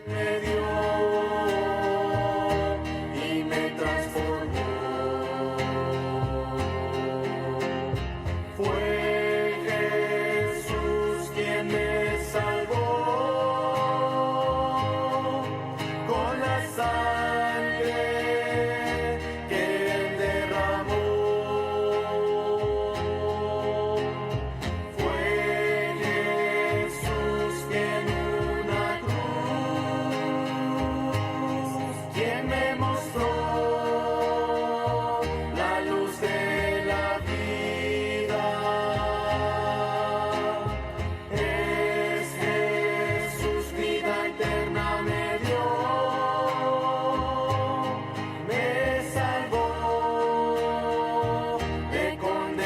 me dio y me transformó. Fue Jesús quien me salvó con la sangre que Él derramó. Fue Jesús quien una cruz, quien me mostró la luz de la vida. Es Jesús, vida eterna me dio, me salvó de condenación.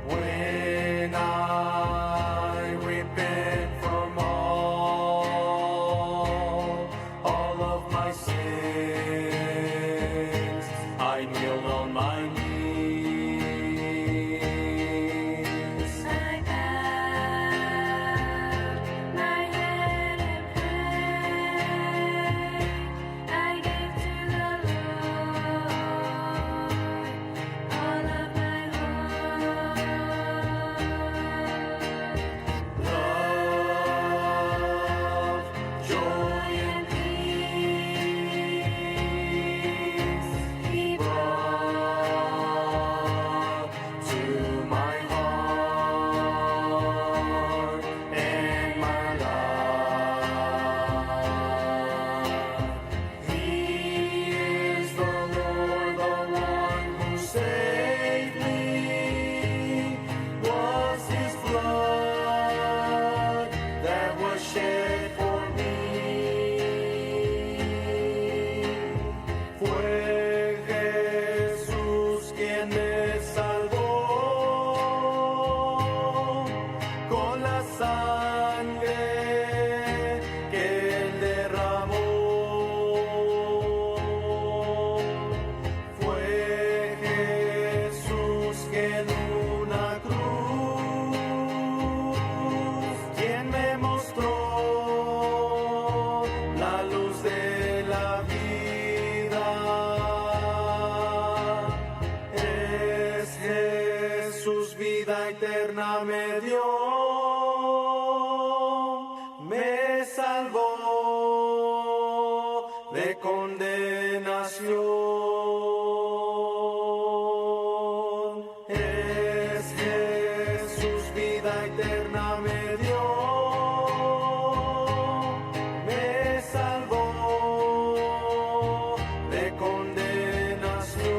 When I repent from all of my sins, I kneel on my knees. I bow my head and pray. I give to the Lord all of my heart. Love, joy, and peace He brought to my heart and my life. He is the Lord, the one who saved me. Was His blood that was shed for me. Fue Jesús quien me salvó con la sangre que Él derramó. Fue Jesús quien una cruz, quien me mostró la luz de la vida. Es Jesús, vida eterna me dio, me salvó de condenación. Es Jesús, vida eterna me dio, me salvó de condenación.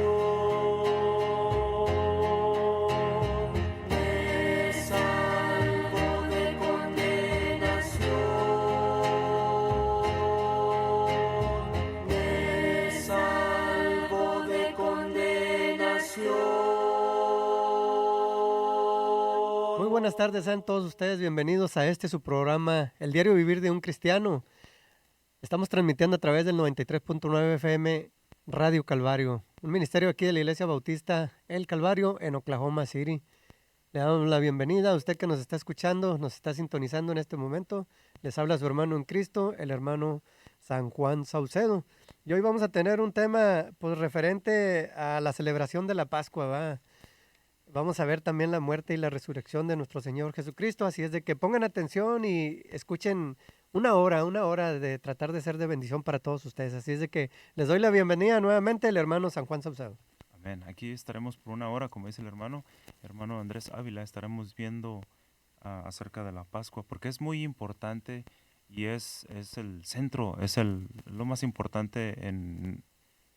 Me salvó de condenación. Me salvó de condenación. Muy buenas tardes, sean todos ustedes bienvenidos a su programa, El Diario Vivir de un Cristiano. Estamos transmitiendo a través del 93.9 FM Radio Calvario, un ministerio aquí de la Iglesia Bautista El Calvario en Oklahoma City. Le damos la bienvenida a usted que nos está escuchando, nos está sintonizando en este momento. Les habla su hermano en Cristo, el hermano San Juan Saucedo. Y hoy vamos a tener un tema pues referente a la celebración de la Pascua, ¿va? Vamos a ver también la muerte y la resurrección de nuestro Señor Jesucristo, así es de que pongan atención y escuchen una hora de tratar de ser de bendición para todos ustedes. Así es de que les doy la bienvenida nuevamente el hermano San Juan Saucedo. Amén. Aquí estaremos por una hora, como dice el hermano Andrés Ávila, estaremos viendo acerca de la Pascua, porque es muy importante y es el centro, lo más importante en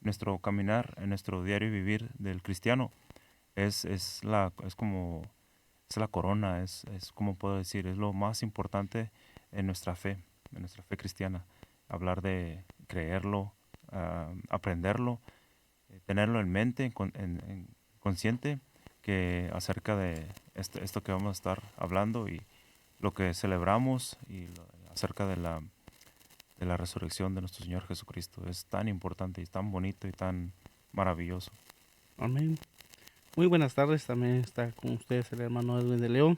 nuestro caminar, en nuestro diario vivir del cristiano. es como, es la corona, es como puedo decir, es lo más importante en nuestra fe cristiana. Hablar de creerlo, aprenderlo, tenerlo en mente, en consciente, que acerca de esto que vamos a estar hablando y lo que celebramos y acerca de la resurrección de nuestro Señor Jesucristo. Es tan importante y tan bonito y tan maravilloso. Amén. Muy buenas tardes, también está con ustedes el hermano Edwin de León.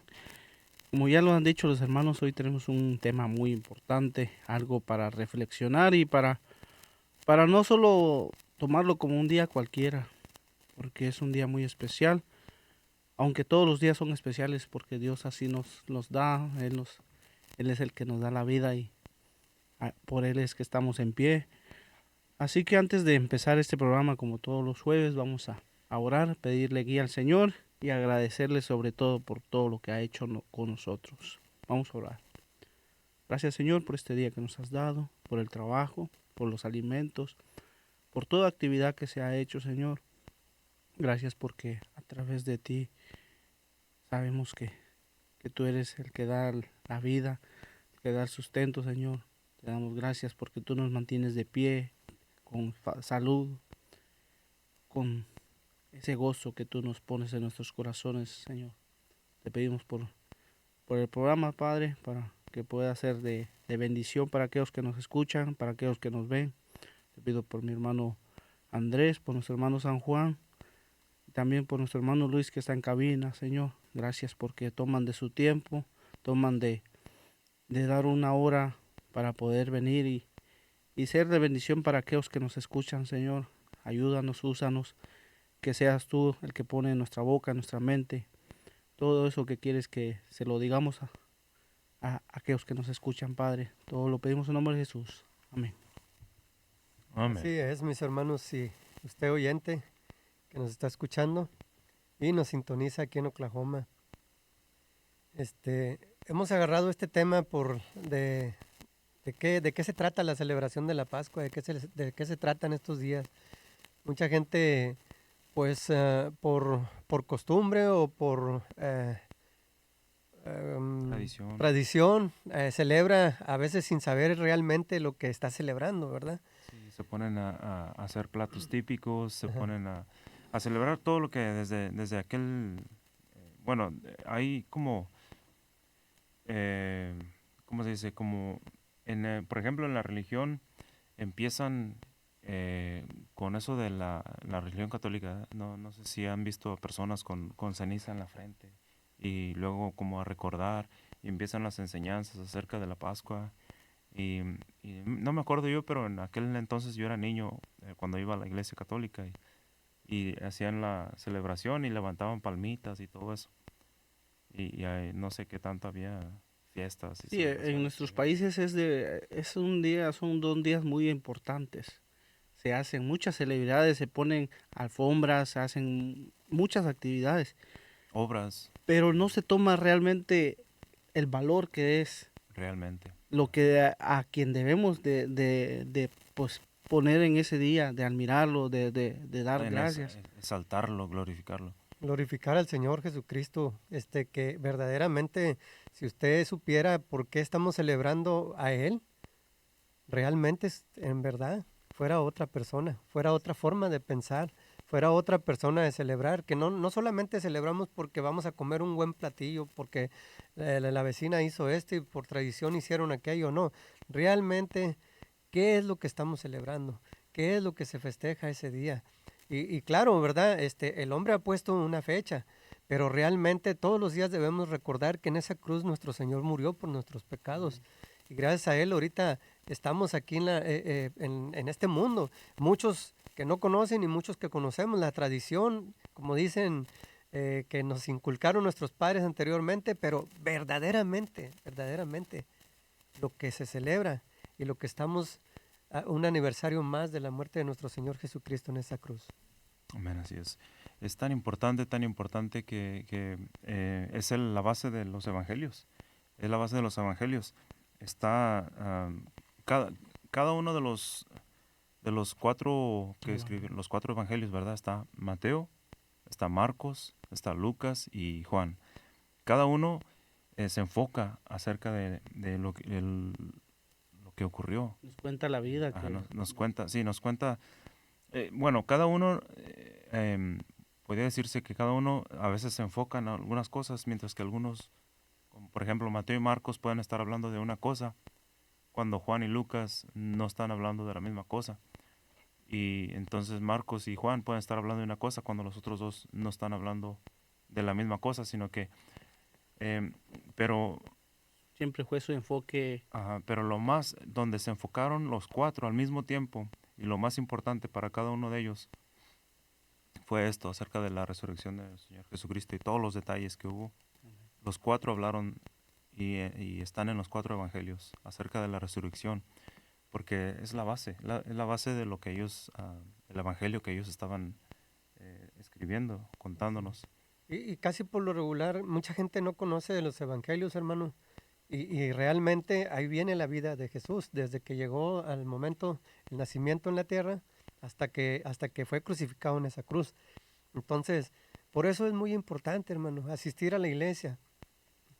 Como ya lo han dicho los hermanos, hoy tenemos un tema muy importante, algo para reflexionar y para no solo tomarlo como un día cualquiera, porque es un día muy especial, aunque todos los días son especiales porque Dios así nos da, Él es el que nos da la vida y por Él es que estamos en pie. Así que antes de empezar este programa, como todos los jueves, vamos a orar, pedirle guía al Señor y agradecerle sobre todo por todo lo que ha hecho con nosotros. Vamos a orar. Gracias, Señor, por este día que nos has dado, por el trabajo, por los alimentos, por toda actividad que se ha hecho, Señor. Gracias porque a través de ti sabemos que tú eres el que da la vida, el que da el sustento, Señor. Te damos gracias porque tú nos mantienes de pie, con salud, con ese gozo que tú nos pones en nuestros corazones, Señor. Te pedimos por el programa, Padre, para que pueda ser de bendición para aquellos que nos escuchan, para aquellos que nos ven. Te pido por mi hermano Andrés, por nuestro hermano San Juan, y también por nuestro hermano Luis que está en cabina, Señor. Gracias porque toman de su tiempo, toman de dar una hora para poder venir y ser de bendición para aquellos que nos escuchan, Señor. Ayúdanos, úsanos, que seas tú el que pone en nuestra boca, en nuestra mente, todo eso que quieres que se lo digamos a aquellos que nos escuchan, Padre. Todo lo pedimos en nombre de Jesús. Amén. Amén. Así es, mis hermanos, si usted oyente que nos está escuchando y nos sintoniza aquí en Oklahoma, hemos agarrado este tema de qué se trata la celebración de la Pascua, de qué se tratan estos días. Mucha gente, pues, por costumbre o por Tradición. tradición, celebra a veces sin saber realmente lo que está celebrando, ¿verdad? Sí, se ponen a hacer platos típicos, se Ajá. ponen a celebrar todo lo que desde aquel, bueno, hay como, eh, ¿cómo se dice? Como, por ejemplo, en la religión empiezan con eso de la religión católica. No sé si han visto a personas con ceniza en la frente y luego como a recordar y empiezan las enseñanzas acerca de la Pascua. Y no me acuerdo yo, pero en aquel entonces yo era niño cuando iba a la iglesia católica y hacían la celebración y levantaban palmitas y todo eso. Y no sé qué tanto había fiestas y Sí, en celebraciones. nuestros países es un día, son 2 días muy importantes. Se hacen muchas celebridades, se ponen alfombras, se hacen muchas actividades, Obras, pero no se toma realmente el valor que es realmente. lo que a quien debemos pues, poner en ese día, de admirarlo, de dar gracias. Exaltarlo, glorificarlo. Glorificar al Señor Jesucristo, que verdaderamente, si usted supiera por qué estamos celebrando a Él, realmente, en verdad, fuera otra persona, fuera otra forma de pensar, fuera otra persona de celebrar, que no solamente celebramos porque vamos a comer un buen platillo, porque la vecina hizo esto y por tradición hicieron aquello, no, realmente, ¿qué es lo que estamos celebrando? ¿Qué es lo que se festeja ese día? Y claro, ¿verdad? El hombre ha puesto una fecha, pero realmente todos los días debemos recordar que en esa cruz nuestro Señor murió por nuestros pecados. Y gracias a Él ahorita estamos aquí en este mundo. Muchos que no conocen y muchos que conocemos la tradición, como dicen, que nos inculcaron nuestros padres anteriormente, pero verdaderamente, lo que se celebra y lo que estamos a un aniversario más de la muerte de nuestro Señor Jesucristo en esa cruz. Amén, así es. Es tan importante que es la base de los evangelios. Es la base de los evangelios. Está cada, cada uno de los cuatro que escribieron, los 4 evangelios, ¿verdad? Está Mateo, está Marcos, está Lucas y Juan. Cada uno se enfoca acerca de lo que ocurrió. Nos cuenta la vida. Ajá, Que, nos cuenta, sí, nos cuenta. Bueno, cada uno, podría decirse que cada uno a veces se enfoca en algunas cosas, mientras que algunos, como por ejemplo Mateo y Marcos, pueden estar hablando de una cosa, cuando Juan y Lucas no están hablando de la misma cosa. Y entonces Marcos y Juan pueden estar hablando de una cosa cuando los otros dos no están hablando de la misma cosa, sino que, pero siempre fue su enfoque. Ajá, pero lo más, donde se enfocaron los cuatro al mismo tiempo, y lo más importante para cada uno de ellos, fue esto, acerca de la resurrección del Señor Jesucristo y todos los detalles que hubo. Los cuatro hablaron y están en los cuatro evangelios acerca de la resurrección, porque es la base de lo que ellos, el evangelio que ellos estaban escribiendo, contándonos. Y casi por lo regular, mucha gente no conoce de los evangelios, hermano. Y realmente ahí viene la vida de Jesús, desde que llegó al momento, el nacimiento en la tierra, hasta que fue crucificado en esa cruz. Entonces, por eso es muy importante, hermano, asistir a la iglesia,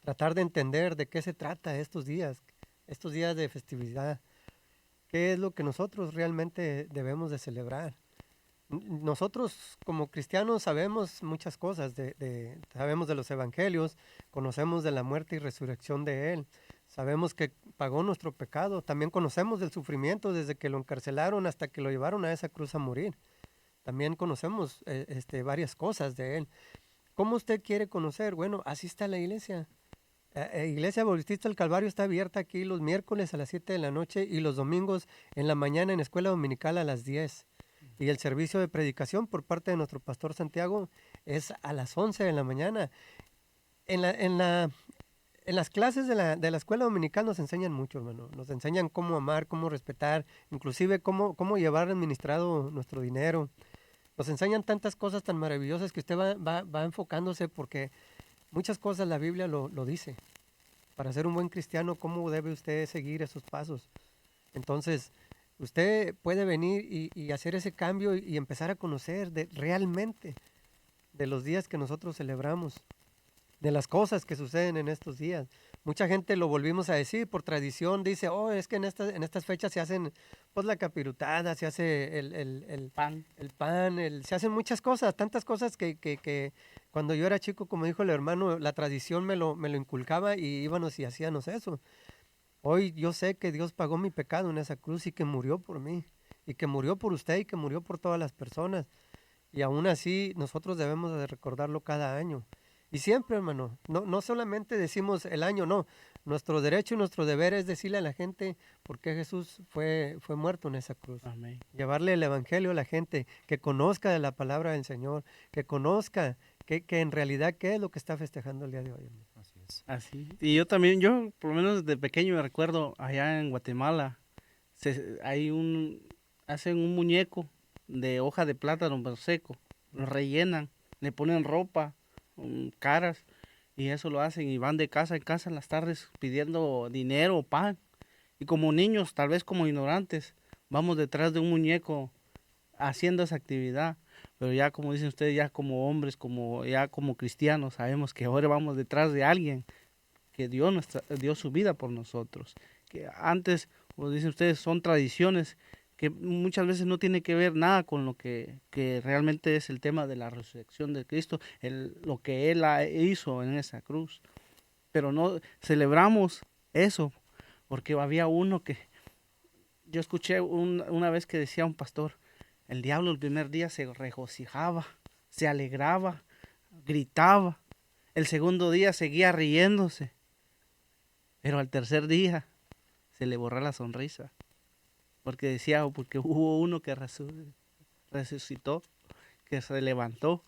tratar de entender de qué se trata estos días de festividad, qué es lo que nosotros realmente debemos de celebrar. Nosotros como cristianos sabemos muchas cosas, sabemos de los evangelios, conocemos de la muerte y resurrección de Él, sabemos que pagó nuestro pecado, también conocemos del sufrimiento desde que lo encarcelaron hasta que lo llevaron a esa cruz a morir. También conocemos varias cosas de Él. ¿Cómo usted quiere conocer? Bueno, asista a la iglesia. Iglesia Bautista del Calvario está abierta aquí los miércoles a las 7 de la noche y los domingos en la mañana en escuela dominical a las 10. Y el servicio de predicación por parte de nuestro pastor Santiago es a las 11 de la mañana. En las clases de la escuela dominical nos enseñan mucho, hermano. Nos enseñan cómo amar, cómo respetar, inclusive cómo llevar administrado nuestro dinero. Nos enseñan tantas cosas tan maravillosas que usted va enfocándose porque muchas cosas la Biblia lo dice. Para ser un buen cristiano, ¿cómo debe usted seguir esos pasos? Entonces, usted puede venir y hacer ese cambio y empezar a conocer realmente de los días que nosotros celebramos, de las cosas que suceden en estos días. Mucha gente lo volvimos a decir por tradición, dice, oh, es que en estas fechas se hacen pues la capirutada, se hace el Pan. se hacen muchas cosas, tantas cosas que cuando yo era chico, como dijo el hermano, la tradición me lo inculcaba y íbamos y hacíamos eso. Hoy yo sé que Dios pagó mi pecado en esa cruz y que murió por mí, y que murió por usted y que murió por todas las personas. Y aún así nosotros debemos de recordarlo cada año. Y siempre, hermano, no solamente decimos el año, no. Nuestro derecho y nuestro deber es decirle a la gente por qué Jesús fue muerto en esa cruz. Amén. Llevarle el evangelio a la gente, que conozca de la palabra del Señor, que conozca que en realidad qué es lo que está festejando el día de hoy, hermano. Así es. Así. Y yo también, yo por lo menos desde pequeño me recuerdo allá en Guatemala, hacen un muñeco de hoja de plátano seco, lo rellenan, le ponen ropa, caras, y eso lo hacen y van de casa en casa en las tardes pidiendo dinero o pan. Y como niños, tal vez como ignorantes, vamos detrás de un muñeco haciendo esa actividad. Pero ya como dicen ustedes, ya como hombres, ya como cristianos, sabemos que ahora vamos detrás de alguien que dio su vida por nosotros. Que antes, como dicen ustedes, son tradiciones que muchas veces no tiene que ver nada con lo que realmente es el tema de la resurrección de Cristo, lo que Él hizo en esa cruz. Pero no celebramos eso, porque había uno que, yo escuché una vez que decía un pastor, el diablo el primer día se regocijaba, se alegraba, gritaba, el segundo día seguía riéndose, pero al tercer día se le borró la sonrisa. Porque decía, porque hubo uno que resucitó, que se levantó.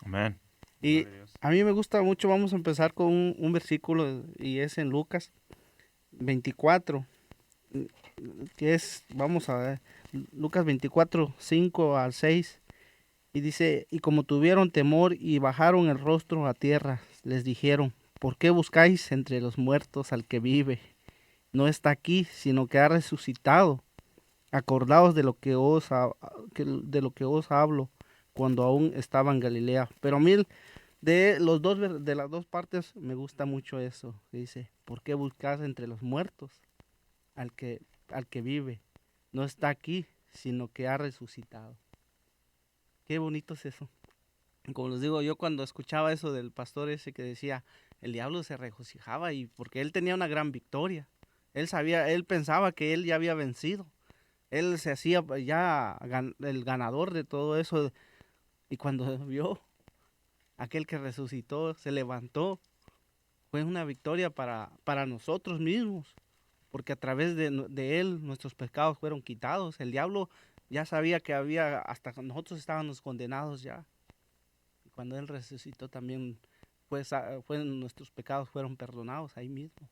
Amén. Y Gloria a Dios. a mí me gusta mucho, vamos a empezar con un versículo, y es en Lucas 24, que es, vamos a ver, Lucas 24, 5 al 6, y dice, y como tuvieron temor y bajaron el rostro a tierra, les dijeron, ¿por qué buscáis entre los muertos al que vive? No está aquí, sino que ha resucitado. Acordaos de lo que os hablo. cuando aún estaba en Galilea. Pero a mí de las dos partes me gusta mucho eso. Que dice, ¿por qué buscas entre los muertos al que vive? No está aquí, sino que ha resucitado. Qué bonito es eso. Como les digo, yo cuando escuchaba eso del pastor ese que decía, el diablo se regocijaba y porque él tenía una gran victoria. Él pensaba que él ya había vencido. Él se hacía el ganador de todo eso. Y cuando vio aquel que resucitó, se levantó, fue una victoria para nosotros mismos. Porque a través de él nuestros pecados fueron quitados. El diablo ya sabía que hasta nosotros estábamos condenados ya. Y cuando él resucitó también, nuestros pecados fueron perdonados ahí mismo.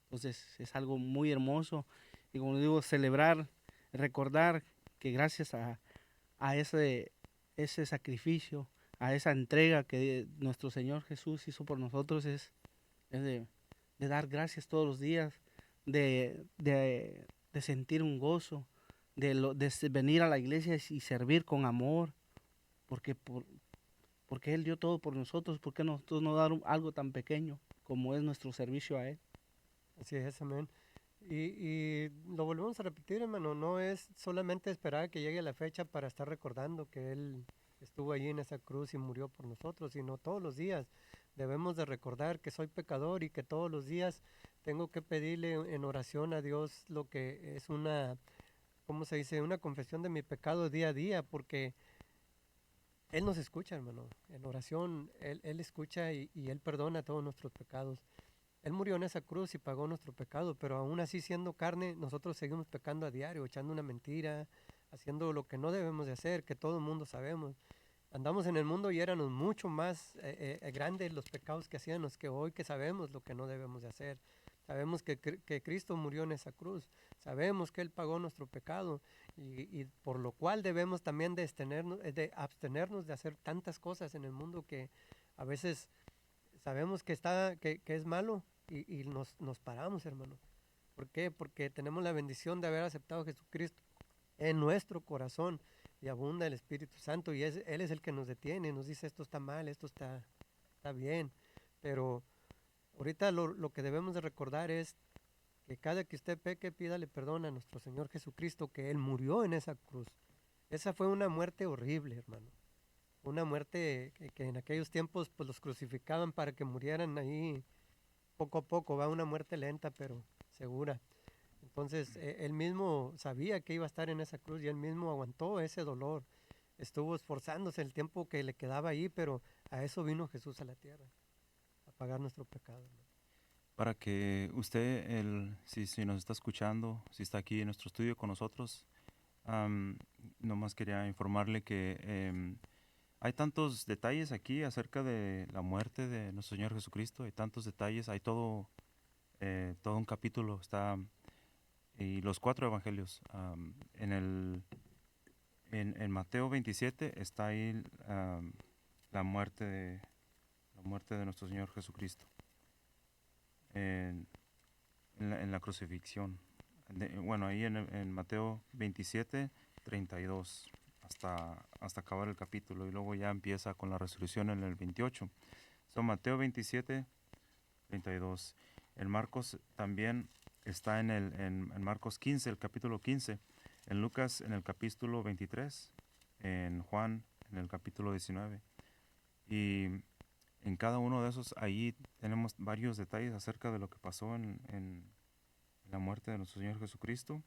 Entonces es algo muy hermoso. Y como digo, celebrar, recordar que gracias a ese sacrificio, a esa entrega que nuestro Señor Jesús hizo por nosotros, es de dar gracias todos los días, de sentir un gozo, venir a la iglesia y servir con amor, porque, porque Él dio todo por nosotros. ¿Por qué nosotros no dar algo tan pequeño como es nuestro servicio a Él? Así es, amén. Y lo volvemos a repetir, hermano, no es solamente esperar que llegue la fecha para estar recordando que Él estuvo allí en esa cruz y murió por nosotros, sino todos los días debemos de recordar que soy pecador y que todos los días tengo que pedirle en oración a Dios lo que es una, ¿cómo se dice? Una confesión de mi pecado día a día, porque Él nos escucha, hermano. En oración, Él escucha y Él perdona todos nuestros pecados. Él murió en esa cruz y pagó nuestro pecado, pero aún así siendo carne, nosotros seguimos pecando a diario, echando una mentira, haciendo lo que no debemos de hacer, que todo el mundo sabemos. Andamos en el mundo y éramos mucho más grandes los pecados que hacíamos que hoy que sabemos lo que no debemos de hacer. Sabemos que Cristo murió en esa cruz, sabemos que Él pagó nuestro pecado y por lo cual debemos también de abstenernos de hacer tantas cosas en el mundo que a veces sabemos que es malo y nos paramos, hermano. ¿Por qué? Porque tenemos la bendición de haber aceptado a Jesucristo en nuestro corazón y abunda el Espíritu Santo y Él es el que nos detiene, nos dice esto está mal, está bien, pero ahorita lo que debemos de recordar es que cada que usted peque, pídale perdón a nuestro Señor Jesucristo, que Él murió en esa cruz. Esa fue una muerte horrible, hermano. Una muerte que en aquellos tiempos pues los crucificaban para que murieran ahí poco a poco, va una muerte lenta pero segura. Entonces él mismo sabía que iba a estar en esa cruz y él mismo aguantó ese dolor. Estuvo esforzándose el tiempo que le quedaba ahí, pero a eso vino Jesús a la tierra, a pagar nuestro pecado, hermano. Para que usted, si nos está escuchando, si está aquí en nuestro estudio con nosotros, nomás quería informarle que hay tantos detalles aquí acerca de la muerte de nuestro Señor Jesucristo, hay tantos detalles, hay todo un capítulo, y los 4 evangelios. En Mateo 27 está ahí la muerte de nuestro Señor Jesucristo, en, en la crucifixión. Bueno, ahí en Mateo 27, 32, hasta acabar el capítulo, y luego ya empieza con la resurrección en el 28. Son Mateo 27, 32. En Marcos también está en Marcos 15, el capítulo 15. En Lucas en el capítulo 23. En Juan en el capítulo 19. Y en cada uno de esos, ahí tenemos varios detalles acerca de lo que pasó en la muerte de nuestro Señor Jesucristo.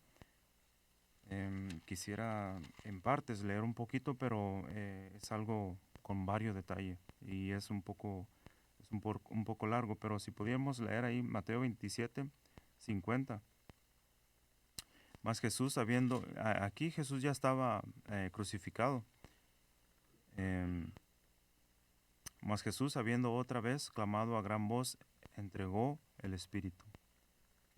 Quisiera en partes leer un poquito, pero es algo con varios detalles y es un poco largo, pero si pudiéramos leer ahí Mateo 27, 50. Más Jesús aquí Jesús ya estaba crucificado. Mas Jesús, habiendo otra vez clamado a gran voz, entregó el Espíritu.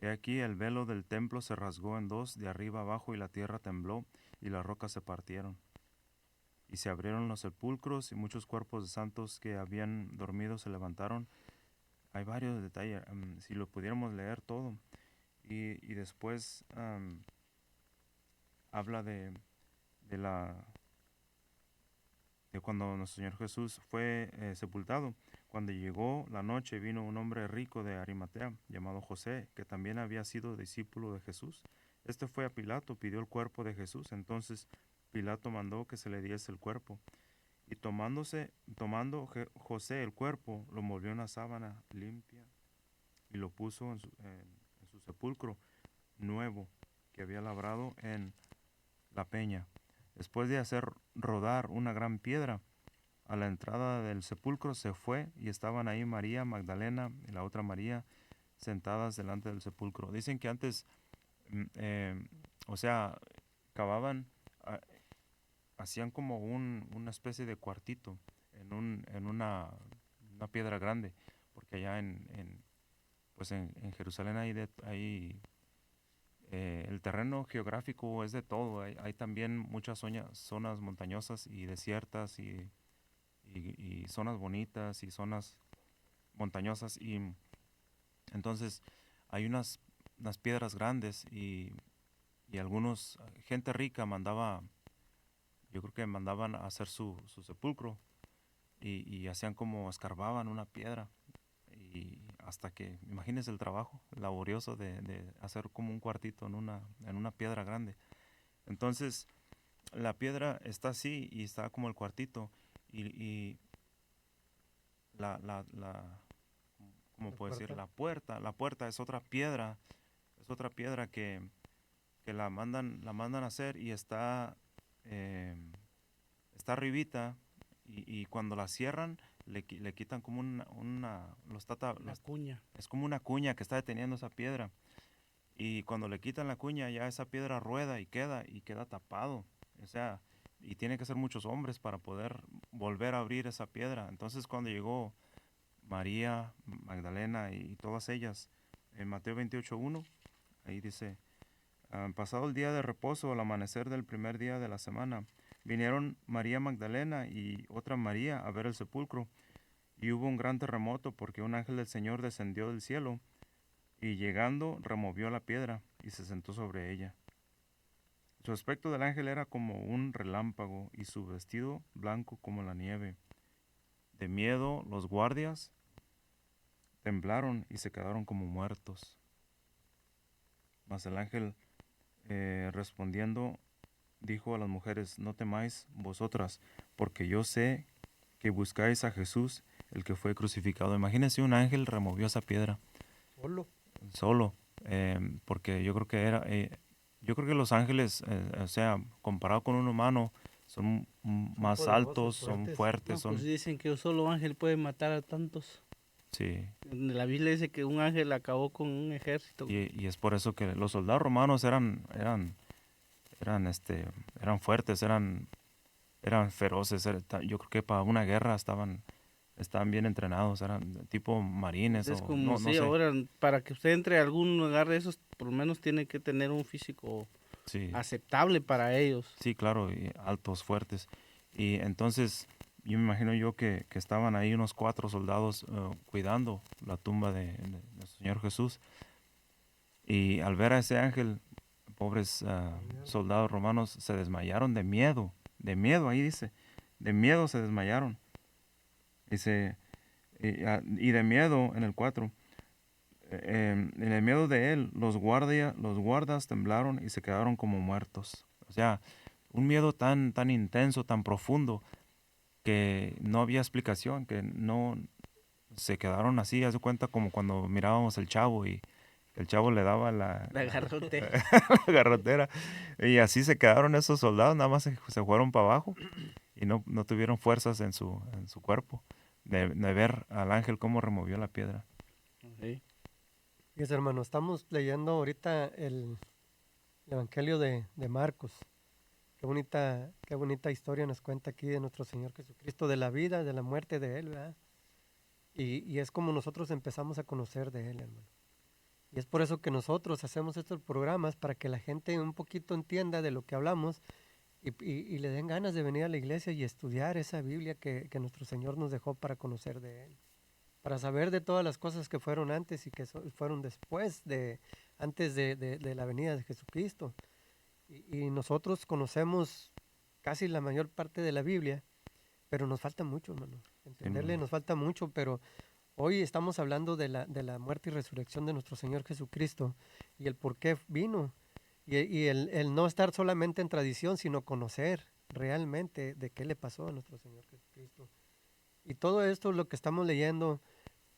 He aquí el velo del templo se rasgó en dos, de arriba abajo, y la tierra tembló, y las rocas se partieron. Y se abrieron los sepulcros, y muchos cuerpos de santos que habían dormido se levantaron. Hay varios detalles, si lo pudiéramos leer todo. Y después habla de la de cuando nuestro Señor Jesús fue sepultado. Cuando llegó la noche, vino un hombre rico de Arimatea, llamado José, que también había sido discípulo de Jesús. Este fue a Pilato, pidió el cuerpo de Jesús. Entonces Pilato mandó que se le diese el cuerpo. Y José el cuerpo, lo envolvió en una sábana limpia y lo puso en su sepulcro nuevo que había labrado en la peña. Después de hacer rodar una gran piedra, a la entrada del sepulcro se fue y estaban ahí María Magdalena y la otra María sentadas delante del sepulcro. Dicen que antes, mm, eh, o sea, cavaban, ah, hacían como una especie de cuartito en una piedra grande, porque allá pues en Jerusalén el terreno geográfico es de todo. Hay también muchas zonas montañosas y desiertas y zonas bonitas y zonas montañosas. Y entonces hay unas piedras grandes y gente rica yo creo que mandaban a hacer su sepulcro y hacían como escarbaban una piedra. Y hasta que, imagínense el trabajo laborioso de hacer como un cuartito en una piedra grande. Entonces, la piedra está así y está como el cuartito. Y ¿cómo La puedo decir? puerta. La puerta es otra piedra que la mandan a hacer y eh, está arribita y cuando la cierran le quitan como La cuña. es como una cuña que está deteniendo esa piedra. Y cuando le quitan la cuña, ya esa piedra rueda y queda tapado. O sea, y tiene que ser muchos hombres para poder volver a abrir esa piedra. Entonces, cuando llegó María, Magdalena y todas ellas, en Mateo 28:1, ahí dice, pasado el día de reposo, al amanecer del primer día de la semana, vinieron María Magdalena y otra María a ver el sepulcro. Y hubo un gran terremoto porque un ángel del Señor descendió del cielo y llegando removió la piedra y se sentó sobre ella. Su aspecto del ángel era como un relámpago y su vestido blanco como la nieve. De miedo los guardias temblaron y se quedaron como muertos. Mas el ángel respondiendo dijo a las mujeres, no temáis vosotras, porque yo sé que buscáis a Jesús, el que fue crucificado. Imagínense, un ángel removió esa piedra Solo. solo, porque yo creo que los ángeles, o sea, comparado con un humano, son más poderosos, altos, son fuertes. fuertes, No, pues dicen que un solo ángel puede matar a tantos. sí. En la Biblia dice que un ángel acabó con un ejército. Y es por eso que los soldados romanos eran fuertes, eran feroces. Yo creo que para una guerra estaban bien entrenados, eran tipo marines Es o como no si sé. ahora, para que usted entre a algún lugar de esos, por lo menos tiene que tener un físico Sí, aceptable para ellos. sí, claro, y altos, fuertes. Y entonces yo me imagino yo que estaban ahí unos 4 soldados cuidando la tumba de nuestro Señor Jesús. Y al ver a ese ángel, pobres soldados romanos se desmayaron de miedo, ahí dice, de miedo se desmayaron. Dice, y de miedo en el 4, en el miedo de él, los guardas temblaron y se quedaron como muertos. O sea, un miedo tan, tan intenso, tan profundo, que no había explicación, que no se quedaron así, haz de cuenta como cuando mirábamos el Chavo y el Chavo le daba La garrote. la garrotera. Y así se quedaron esos soldados, nada más se fueron para abajo y no tuvieron fuerzas en su cuerpo de ver al ángel cómo removió la piedra. Sí. Fíjese, hermano, estamos leyendo ahorita el Evangelio de Marcos. Qué bonita historia nos cuenta aquí de nuestro Señor Jesucristo, de la vida, de la muerte de Él, ¿verdad? Y es como nosotros empezamos a conocer de Él, hermano. Y es por eso que nosotros hacemos estos programas, para que la gente un poquito entienda de lo que hablamos y le den ganas de venir a la iglesia y estudiar esa Biblia que nuestro Señor nos dejó para conocer de Él. Para saber de todas las cosas que fueron antes y que fueron después, antes de la venida de Jesucristo. Y nosotros conocemos casi la mayor parte de la Biblia, pero nos falta mucho, hermano. Entenderle hermano. nos falta mucho, pero hoy estamos hablando de la muerte y resurrección de nuestro Señor Jesucristo y el por qué vino. Y el no estar solamente en tradición, sino conocer realmente de qué le pasó a nuestro Señor Jesucristo. Y todo esto, lo que estamos leyendo,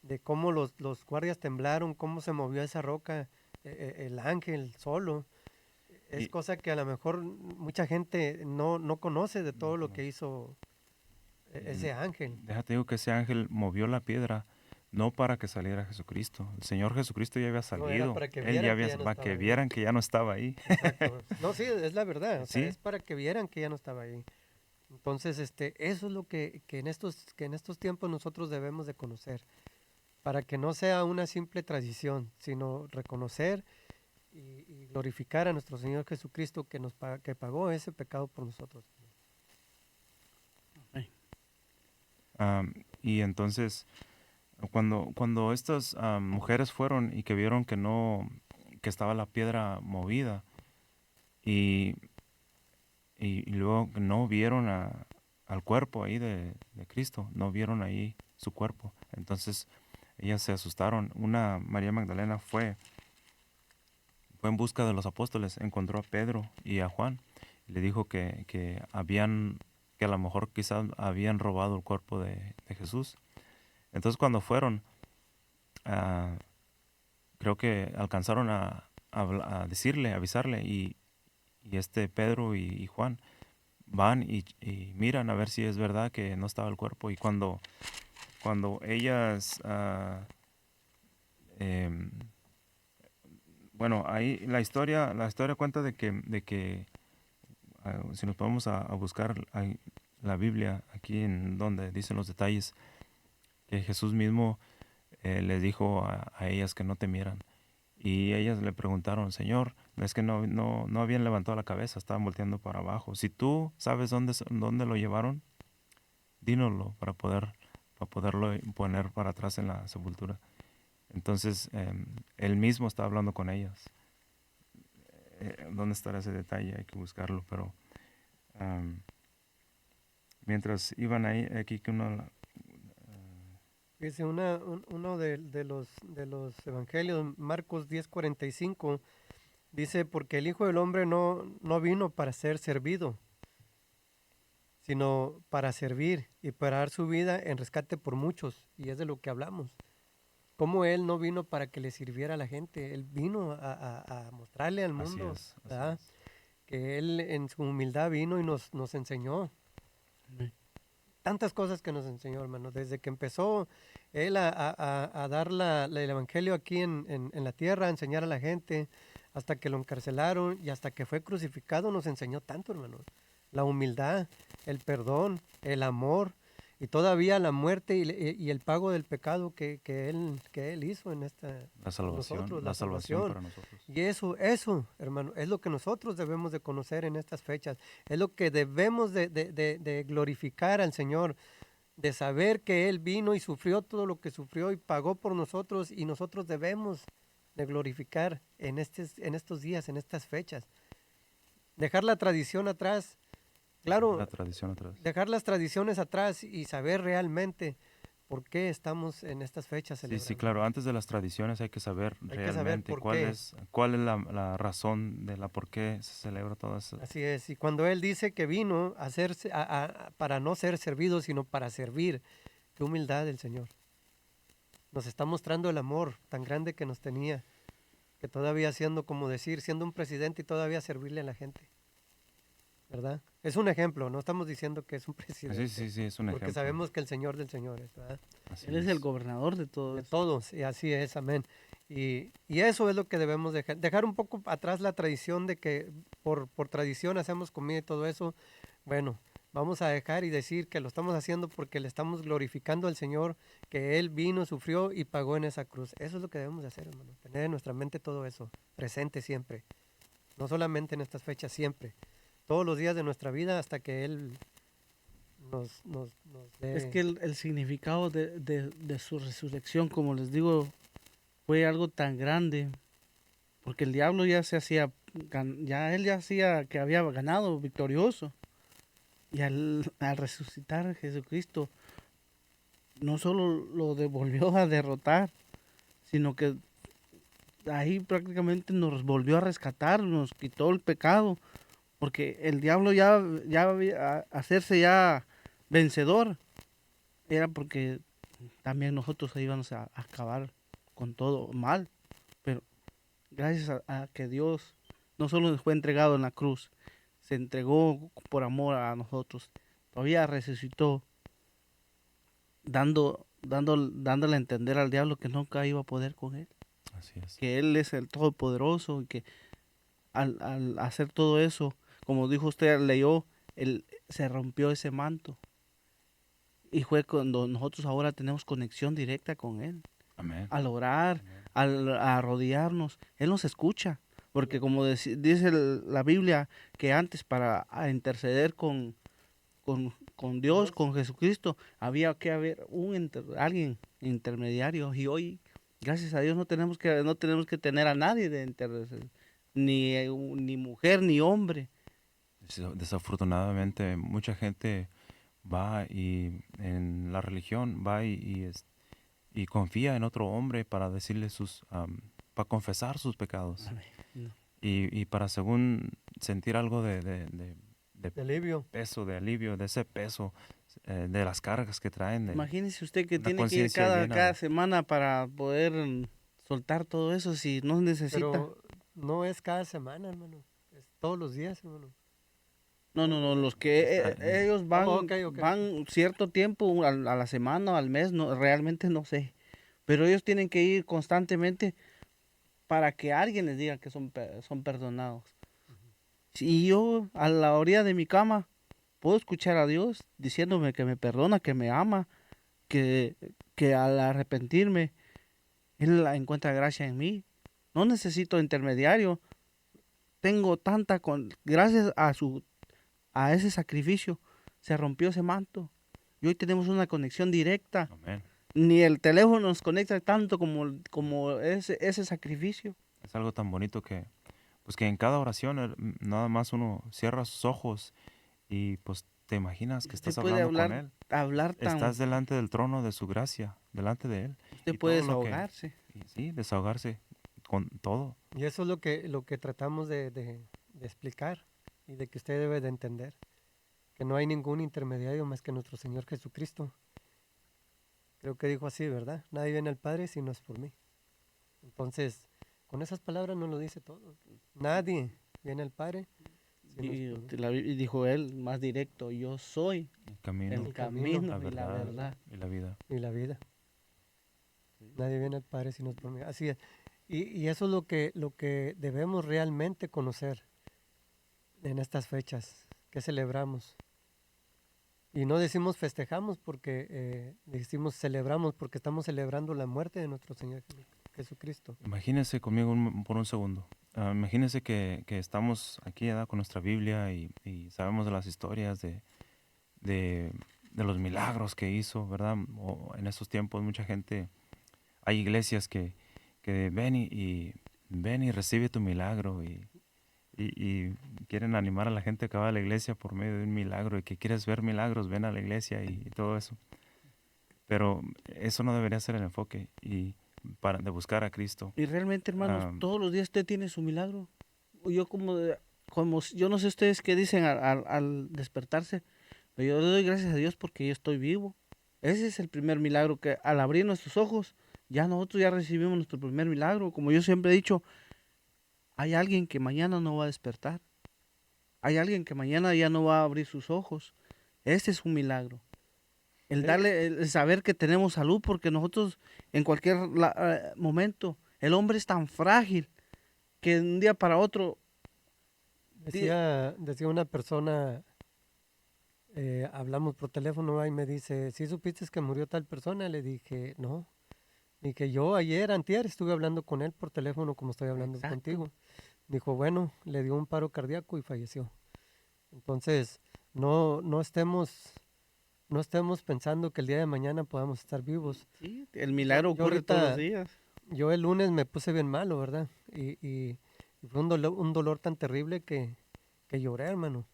de cómo los guardias temblaron, cómo se movió esa roca, el ángel solo, es Y- cosa que a lo mejor mucha gente no conoce de No todo lo conoce. que hizo Y ese ángel. déjate digo que ese ángel movió la piedra no para que saliera Jesucristo. El Señor Jesucristo ya había No, era salido. para que Él ya vieran que había, ya no para estaba que ahí. vieran que ya no estaba ahí. Exacto. No, sí, es la verdad. O sea, Sí. es para que vieran que ya no estaba ahí. Entonces, eso es lo que en estos tiempos nosotros debemos de conocer, para que no sea una simple tradición, sino reconocer y glorificar a nuestro Señor Jesucristo que pagó ese pecado por nosotros. Y entonces, cuando estas mujeres fueron y que vieron que no, que estaba la piedra movida y, y luego no vieron al cuerpo ahí de Cristo, no vieron ahí su cuerpo. Entonces ellas se asustaron. Una María Magdalena fue en busca de los apóstoles, encontró a Pedro y a Juan y le dijo que que a lo mejor quizás habían robado el cuerpo de Jesús. Entonces cuando fueron, ah, creo que alcanzaron a decirle, avisarle, y este Pedro y Juan van y miran a ver si es verdad que no estaba el cuerpo. Y cuando ellas, em, bueno, ahí la historia cuenta de que si nos podemos a buscar ahí la Biblia, aquí en donde dicen los detalles, que Jesús mismo les dijo a ellas que no temieran. Y ellas le preguntaron, Señor, es que no habían levantado la cabeza, estaban volteando para abajo. Si tú sabes dónde lo llevaron, dínoslo para poderlo poner para atrás en la sepultura. Entonces, él mismo está hablando con ellas. ¿Dónde estará ese detalle? Hay que buscarlo, pero am, mientras iban ahí, aquí que Dice uno de los evangelios, Marcos 10:45, dice, porque el Hijo del Hombre no vino para ser servido, sino para servir y para dar su vida en rescate por muchos. Y es de lo que hablamos. Como Él no vino para que le sirviera a la gente, Él vino a mostrarle al así mundo, es, así ¿verdad? es. Que Él en su humildad vino y nos enseñó Amén. tantas cosas que nos enseñó, hermano. Desde que empezó Él a dar el Evangelio aquí en la tierra, a enseñar a la gente, hasta que lo encarcelaron y hasta que fue crucificado, nos enseñó tanto, hermano. La humildad, el perdón, el amor y todavía la muerte y el pago del pecado que él hizo en La salvación, nosotros, la salvación para nosotros. y eso, hermano, es lo que nosotros debemos de conocer en estas fechas. Es lo que debemos de glorificar al Señor, de saber que Él vino y sufrió todo lo que sufrió y pagó por nosotros, y nosotros debemos de glorificar en estos días, en estas fechas. Dejar la tradición atrás, claro, La tradición atrás. dejar las tradiciones atrás y saber realmente por qué estamos en estas fechas Sí, celebrando. sí, claro. Antes de las tradiciones hay que saber Hay que saber realmente por cuál qué. cuál es la razón de la por qué se celebra todo eso. Así es, y cuando Él dice que vino a hacerse, para no ser servido, sino para servir, qué humildad del Señor. Nos está mostrando el amor tan grande que nos tenía, que todavía siendo, como decir, siendo un presidente y todavía servirle a la gente, ¿verdad? Es un ejemplo, no estamos diciendo que es un presidente, Sí, es un porque ejemplo. sabemos que el Señor del Señor es, ¿verdad? Así Él es el es. gobernador de todo De esto. todos, y así es, amén. Y eso es lo que debemos dejar un poco atrás la tradición de que por tradición hacemos comida y todo eso. Bueno, vamos a dejar y decir que lo estamos haciendo porque le estamos glorificando al Señor, que Él vino, sufrió y pagó en esa cruz. Eso es lo que debemos de hacer, hermano. Tener en nuestra mente todo eso, presente siempre. No solamente en estas fechas, siempre. Todos los días de nuestra vida hasta que Él nos dé. Es que el significado de su resurrección, como les digo, fue algo tan grande, porque el diablo ya se hacía, ya él ya hacía que había ganado victorioso, Y al resucitar Jesucristo, no solo lo devolvió a derrotar, sino que ahí prácticamente nos volvió a rescatar, nos quitó el pecado, porque el diablo ya hacerse ya vencedor, era porque también nosotros íbamos a acabar con todo mal, pero gracias a que Dios no solo nos fue entregado en la cruz, se entregó por amor a nosotros, todavía resucitó, dándole a entender al diablo que nunca iba a poder con él, Así es. que él es el todopoderoso y que al hacer todo eso, como dijo usted, leyó, se rompió ese manto. Y fue cuando nosotros ahora tenemos conexión directa con Él. Amén. Al orar, Amén. al arrodillarnos, Él nos escucha. Porque como dice la Biblia, que antes para interceder con Dios, con Jesucristo, había que haber alguien intermediario. Y hoy, gracias a Dios, no tenemos que tener a nadie de interceder. Ni mujer, ni hombre. Desafortunadamente, mucha gente va y en la religión va y confía en otro hombre para decirle para confesar sus pecados No. y para según sentir algo de De alivio. peso, de alivio, de ese peso, de las cargas que traen. Imagínese usted que una tiene que ir conciencia llena cada de- semana para poder soltar todo eso si no necesita. Pero no es cada semana, hermano. Es todos los días, hermano. No, los que Está- ellos van, Oh, ok. van cierto tiempo a la semana o al mes, no, realmente no sé. Pero ellos tienen que ir constantemente para que alguien les diga que son perdonados. Si yo a la orilla de mi cama puedo escuchar a Dios diciéndome que me perdona, que me ama, que, que al arrepentirme Él encuentra gracia en mí. No necesito intermediario. Tengo gracias a ese sacrificio se rompió ese manto. Y hoy tenemos una conexión directa. Amén. Ni el teléfono nos conecta tanto como ese sacrificio. Es algo tan bonito pues que en cada oración nada más uno cierra sus ojos y pues te imaginas que Usted estás puede hablando con Él. hablar Estás delante del trono de su gracia, delante de Él. usted y puede todo lo que- desahogarse. Y sí, desahogarse con todo. Y eso es lo que tratamos de explicar y de que usted debe de entender. Que no hay ningún intermediario más que nuestro Señor Jesucristo. Creo que dijo así, ¿verdad? Nadie viene al Padre si no es por mí. Entonces, con esas palabras nos lo dice todo. Nadie viene al Padre si no es por mí. Y dijo él más directo, yo soy El camino, el camino la y la verdad verdad. y la vida. Y la vida. Nadie viene al Padre si no es por mí. Así es. Y eso es lo que debemos realmente conocer en estas fechas que celebramos. Y no decimos festejamos porque decimos celebramos porque estamos celebrando la muerte de nuestro Señor Jesucristo. Imagínense conmigo por un segundo. Imagínense que estamos aquí ¿verdad? Con nuestra Biblia y sabemos de las historias de los milagros que hizo, ¿verdad? O en esos tiempos mucha gente, hay iglesias que ven ven y recibe tu milagro y quieren animar a la gente que va a la iglesia por medio de un milagro y que quieres ver milagros, ven a la iglesia y todo eso. Pero eso no debería ser el enfoque de buscar a Cristo. Y realmente, hermanos, Ah, todos los días usted tiene su milagro. Yo yo no sé ustedes qué dicen al despertarse, pero yo le doy gracias a Dios porque yo estoy vivo. Ese es el primer milagro que al abrir nuestros ojos, nosotros ya recibimos nuestro primer milagro. Como yo siempre he dicho, hay alguien que mañana no va a despertar. Hay alguien que mañana ya no va a abrir sus ojos. Ese es un milagro. El saber que tenemos salud, porque nosotros en cualquier momento, el hombre es tan frágil que de un día para otro, Decía una persona, hablamos por teléfono y me dice, ¿sí supiste que murió tal persona? Le dije, no. Y que yo ayer, antier, estuve hablando con él por teléfono como estoy hablando Exacto. contigo. Dijo, bueno, le dio un paro cardíaco y falleció. Entonces, no estemos pensando que el día de mañana podamos estar vivos. sí, el milagro Yo ocurre todos los ahorita- días. Yo el lunes me puse bien malo, ¿verdad? Y fue un dolor tan terrible que lloré, hermano.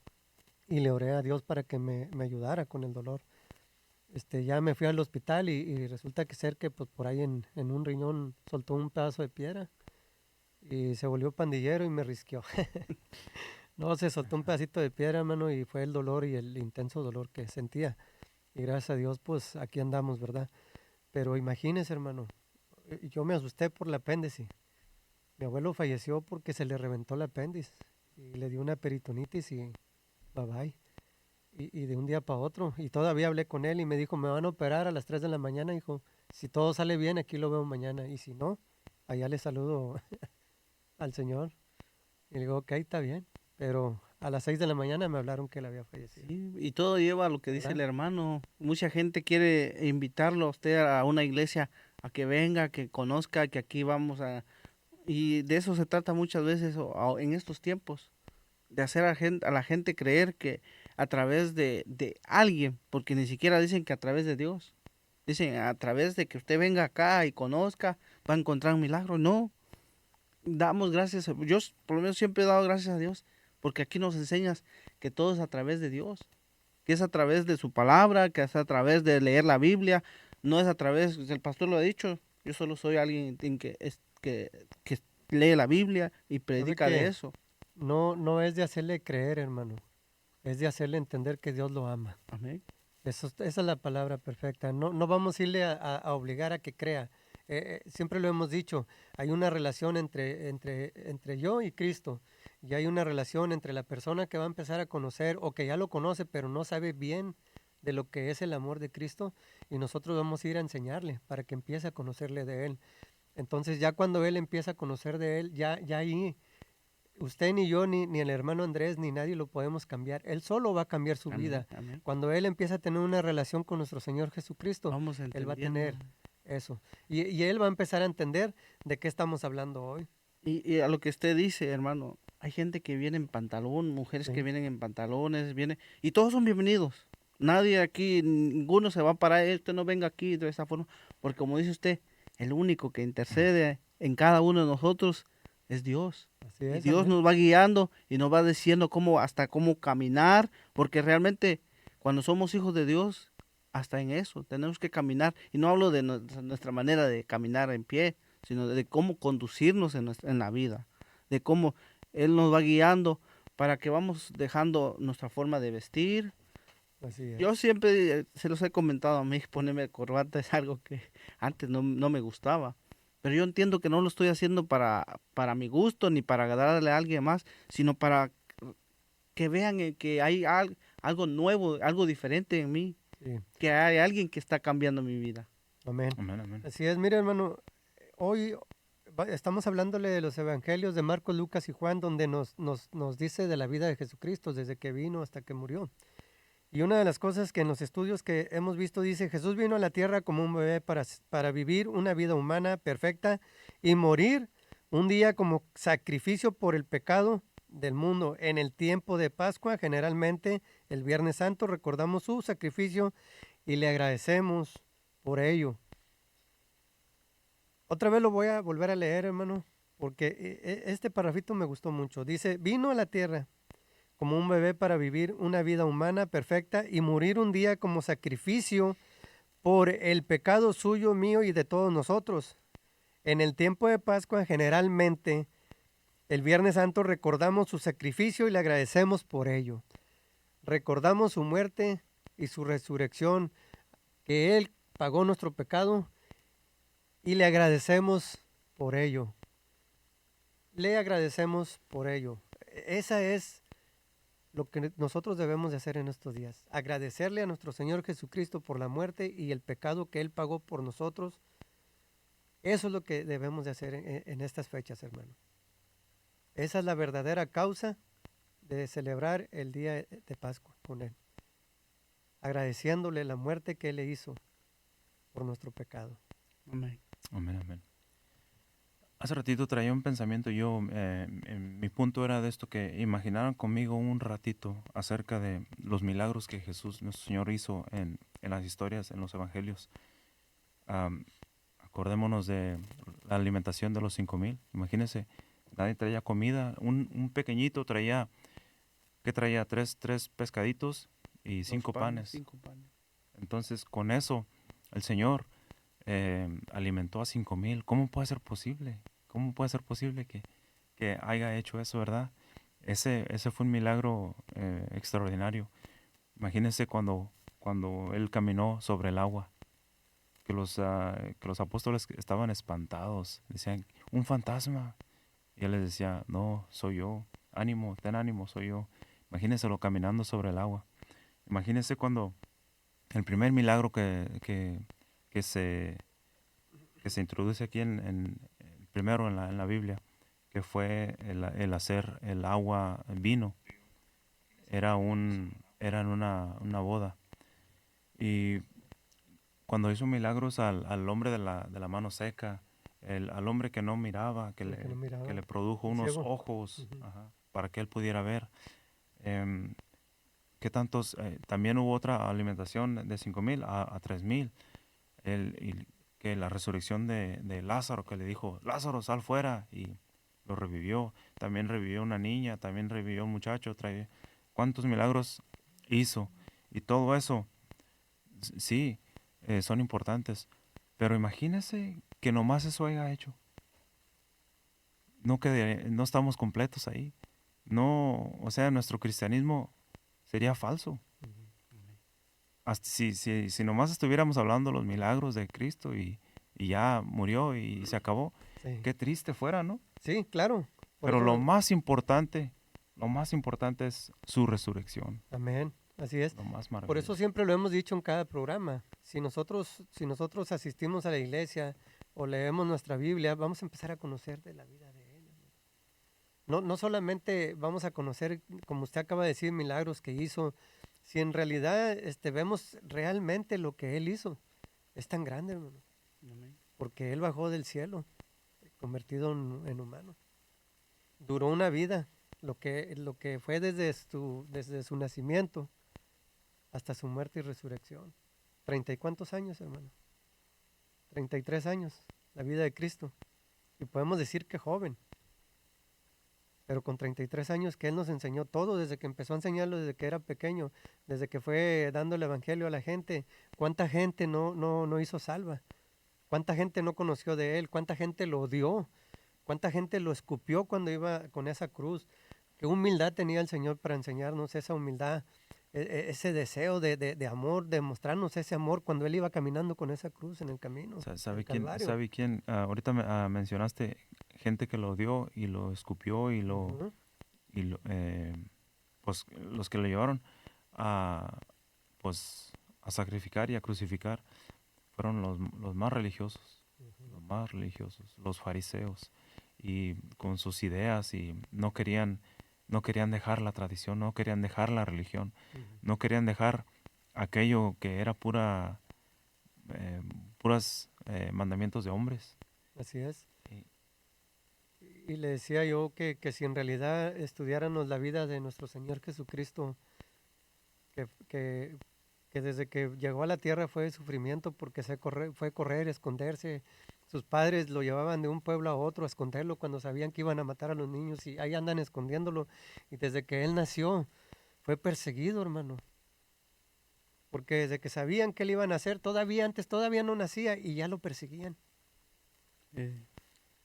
y le oré a Dios para que me ayudara con el dolor. Ya me fui al hospital y resulta que ser que pues por ahí en un riñón soltó un pedazo de piedra y se volvió pandillero y me risqueó. No, se soltó un pedacito de piedra, hermano, y fue el dolor y el intenso dolor que sentía. Y gracias a Dios, pues aquí andamos, ¿verdad? Pero imagínese, hermano, yo me asusté por el apéndice. Mi abuelo falleció porque se le reventó el apéndice y le dio una peritonitis y bye bye. Y de un día para otro. Y todavía hablé con él y me dijo, me van a operar a las 3 de la mañana, hijo. Si todo sale bien, aquí lo veo mañana. Y si no, allá le saludo al Señor. Y le digo, ok, está bien. Pero a las 6 de la mañana me hablaron que él había fallecido. Sí, y todo lleva a lo que dice el ¿Verdad? hermano. Mucha gente quiere invitarlo a usted a una iglesia, a que venga, que conozca, que aquí vamos a... Y de eso se trata muchas veces en estos tiempos, de hacer a la gente creer que a través de alguien, porque ni siquiera dicen que a través de Dios, dicen a través de que usted venga acá y conozca, va a encontrar un milagro. No, damos gracias, yo por lo menos siempre he dado gracias a Dios, porque aquí nos enseñas que todo es a través de Dios, que es a través de su palabra, que es a través de leer la Biblia, no es a través, el pastor lo ha dicho, yo solo soy alguien que lee la Biblia y ¿Sabe predica de que eso. no es de hacerle creer, hermano? Es de hacerle entender que Dios lo ama. Amén. Esa es la palabra perfecta. No vamos a irle a obligar a que crea. Siempre lo hemos dicho, hay una relación entre yo y Cristo, y hay una relación entre la persona que va a empezar a conocer o que ya lo conoce pero no sabe bien de lo que es el amor de Cristo, y nosotros vamos a ir a enseñarle para que empiece a conocerle de Él. Entonces ya cuando Él empieza a conocer de Él, ya ahí usted ni yo, ni el hermano Andrés, ni nadie lo podemos cambiar. Él solo va a cambiar su Amén, vida. amén. Cuando Él empieza a tener una relación con nuestro Señor Jesucristo, Vamos Él va a entendiendo. tener eso. Y Él va a empezar a entender de qué estamos hablando hoy. Y a lo que usted dice, hermano, hay gente que viene en pantalón, mujeres que Sí. vienen en pantalones, vienen, y todos son bienvenidos. Nadie aquí, ninguno se va a parar, usted no venga aquí de esa forma", porque como dice usted, el único que intercede en cada uno de nosotros es Dios. Así Y es, Dios amén. nos va guiando y nos va diciendo hasta cómo caminar, porque realmente cuando somos hijos de Dios, hasta en eso tenemos que caminar. Y no hablo de nuestra manera de caminar en pie, sino de cómo conducirnos en la vida, de cómo Él nos va guiando para que vamos dejando nuestra forma de vestir. Así es. Yo siempre se los he comentado a mí, ponerme corbata es algo que antes no me gustaba. Pero yo entiendo que no lo estoy haciendo para mi gusto ni para agradarle a alguien más, sino para que vean que hay algo nuevo, algo diferente en mí, Sí. que hay alguien que está cambiando mi vida. Amén. Amén, amén. Así es, mire, hermano, hoy estamos hablándole de los evangelios de Marcos, Lucas y Juan, donde nos dice de la vida de Jesucristo, desde que vino hasta que murió. Y una de las cosas que en los estudios que hemos visto dice, Jesús vino a la tierra como un bebé para vivir una vida humana perfecta y morir un día como sacrificio por el pecado del mundo. En el tiempo de Pascua, generalmente el Viernes Santo, recordamos su sacrificio y le agradecemos por ello. Otra vez lo voy a volver a leer, hermano, porque este parrafito me gustó mucho. Dice, vino a la tierra como un bebé para vivir una vida humana perfecta y morir un día como sacrificio por el pecado suyo, mío y de todos nosotros. En el tiempo de Pascua, generalmente, el Viernes Santo, recordamos su sacrificio y le agradecemos por ello. Recordamos su muerte y su resurrección, que Él pagó nuestro pecado y le agradecemos por ello. Le agradecemos por ello. Esa es lo que nosotros debemos de hacer en estos días. Agradecerle a nuestro Señor Jesucristo por la muerte y el pecado que Él pagó por nosotros. Eso es lo que debemos de hacer en estas fechas, hermano. Esa es la verdadera causa de celebrar el día de Pascua con Él. Agradeciéndole la muerte que Él le hizo por nuestro pecado. Amén. Amén, amén. Hace ratito traía un pensamiento yo, mi punto era de esto, que imaginaran conmigo un ratito acerca de los milagros que Jesús, nuestro Señor, hizo en las historias, en los evangelios. Acordémonos de la alimentación de los 5,000. Imagínense, nadie traía comida, un pequeñito traía ¿qué traía? Tres pescaditos y Dos 5 panes. 5 panes. Entonces, con eso, el Señor alimentó a 5,000. ¿Cómo puede ser posible? ¿Cómo puede ser posible que haya hecho eso, verdad? Ese fue un milagro extraordinario. Imagínense cuando Él caminó sobre el agua, que los apóstoles estaban espantados. Decían, un fantasma. Y Él les decía, no, soy yo. Ánimo, ten ánimo, soy yo. Imagínenselo caminando sobre el agua. Imagínense cuando el primer milagro que se, que se introduce aquí primero en la Biblia, que fue el hacer el agua vino, era en una boda. Y cuando hizo milagros al hombre de la mano seca, al hombre que no miraba, que El que no miraba, le produjo el unos ciego. ojos, Ujú. ajá, para que él pudiera ver. em, ¿Qué tantos? También hubo otra alimentación de 5,000 a 3,000. Y que la resurrección de Lázaro, que le dijo, Lázaro, sal fuera, y lo revivió. También revivió una niña, también revivió un muchacho. ¿Cuántos milagros hizo? Y todo eso, sí, son importantes. Pero imagínese que nomás eso haya hecho. No estamos completos ahí. No, o sea, nuestro cristianismo sería falso. Hasta si nomás estuviéramos hablando los milagros de Cristo y ya murió y se acabó, Sí. qué triste fuera, ¿no? Sí, claro. Por Pero eso, lo más importante es su resurrección, amén. Así es. lo más Por eso maravilloso. siempre lo hemos dicho en cada programa. Si nosotros asistimos a la iglesia o leemos nuestra Biblia, vamos a empezar a conocer de la vida de Él. No solamente vamos a conocer, como usted acaba de decir, milagros que hizo, si en realidad vemos realmente lo que Él hizo. Es tan grande, hermano, Amén. porque Él bajó del cielo, convertido en humano. Duró una vida, lo que fue desde su nacimiento hasta su muerte y resurrección. ¿30 y cuántos años, hermano? 33 años, la vida de Cristo. Y podemos decir que joven, pero con 33 años que Él nos enseñó todo, desde que empezó a enseñarlo, desde que era pequeño, desde que fue dando el evangelio a la gente. ¿Cuánta gente no hizo salva? ¿Cuánta gente no conoció de Él? ¿Cuánta gente lo odió? ¿Cuánta gente lo escupió cuando iba con esa cruz? ¿Qué humildad tenía el Señor para enseñarnos esa humildad, ese deseo de amor, de mostrarnos ese amor cuando Él iba caminando con esa cruz en el camino, ¿Sabe el quién? Calvario? ¿Sabe quién? Ahorita mencionaste gente que lo odió y lo escupió Ujú. pues los que lo llevaron a, pues, a sacrificar y a crucificar fueron los más religiosos, los fariseos, y con sus ideas, y no querían dejar la tradición, no querían dejar la religión, Ujú. no querían dejar aquello que era puras mandamientos de hombres. Así es. Y- Y le decía yo que si en realidad estudiáramos la vida de nuestro Señor Jesucristo, que, que, que desde que llegó a la tierra fue sufrimiento porque fue correr, esconderse. Sus padres lo llevaban de un pueblo a otro a esconderlo cuando sabían que iban a matar a los niños y ahí andan escondiéndolo. Y desde que él nació fue perseguido, hermano. Porque desde que sabían que le iban a hacer, todavía no nacía y ya lo perseguían. Eh,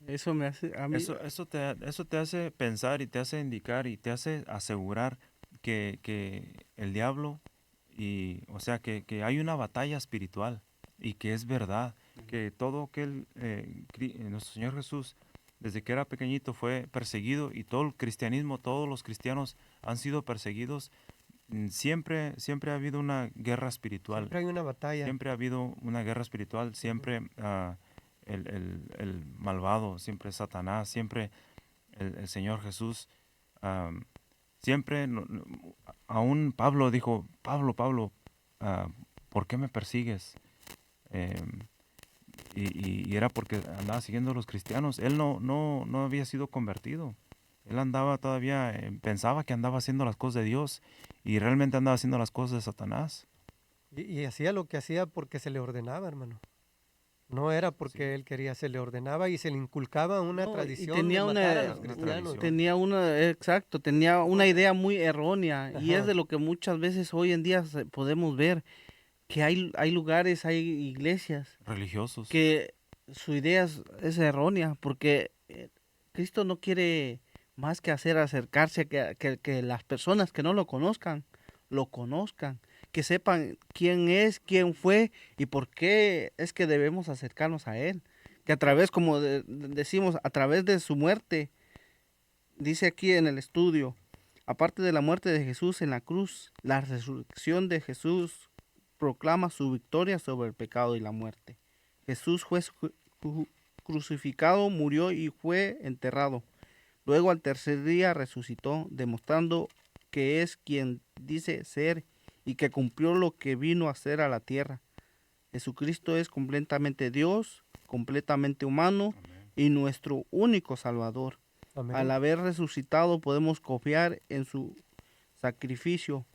Eso me hace a mí. Eso te hace pensar y te hace indicar y te hace asegurar que el diablo, o sea, que hay una batalla espiritual y que es verdad, que todo aquel, nuestro Señor Jesús, desde que era pequeñito fue perseguido, y todo el cristianismo, todos los cristianos han sido perseguidos. Siempre ha habido una guerra espiritual. Siempre hay una batalla. Siempre ha habido una guerra espiritual, siempre el malvado, siempre Satanás, siempre el Señor Jesús. am, Siempre, aún Pablo dijo, Pablo, ah, ¿por qué me persigues? Em, y era porque andaba siguiendo a los cristianos. Él no había sido convertido. Él andaba todavía, pensaba que andaba haciendo las cosas de Dios y realmente andaba haciendo las cosas de Satanás. Y hacía lo que hacía porque se le ordenaba, hermano. No era porque él quería, se le ordenaba y se le inculcaba una No, y tradición tenía de matar a una, los una cristianos. tradición. tenía una, exacto, tenía una idea muy errónea y es Ajá. de lo que muchas veces hoy en día podemos ver, que hay lugares, hay iglesias Religiosos. que su idea es errónea, porque Cristo no quiere más que hacer acercarse a que las personas que no lo conozcan, que sepan quién es, quién fue y por qué es que debemos acercarnos a Él. Que a través, como decimos, a través de su muerte, dice aquí en el estudio, aparte de la muerte de Jesús en la cruz, la resurrección de Jesús proclama su victoria sobre el pecado y la muerte. Jesús fue crucificado, murió y fue enterrado. Luego al tercer día resucitó, demostrando que es quien dice ser y que cumplió lo que vino a hacer a la tierra. Jesucristo es completamente Dios, completamente humano Amén. y nuestro único Salvador. Amén. Al haber resucitado podemos confiar en su sacrificio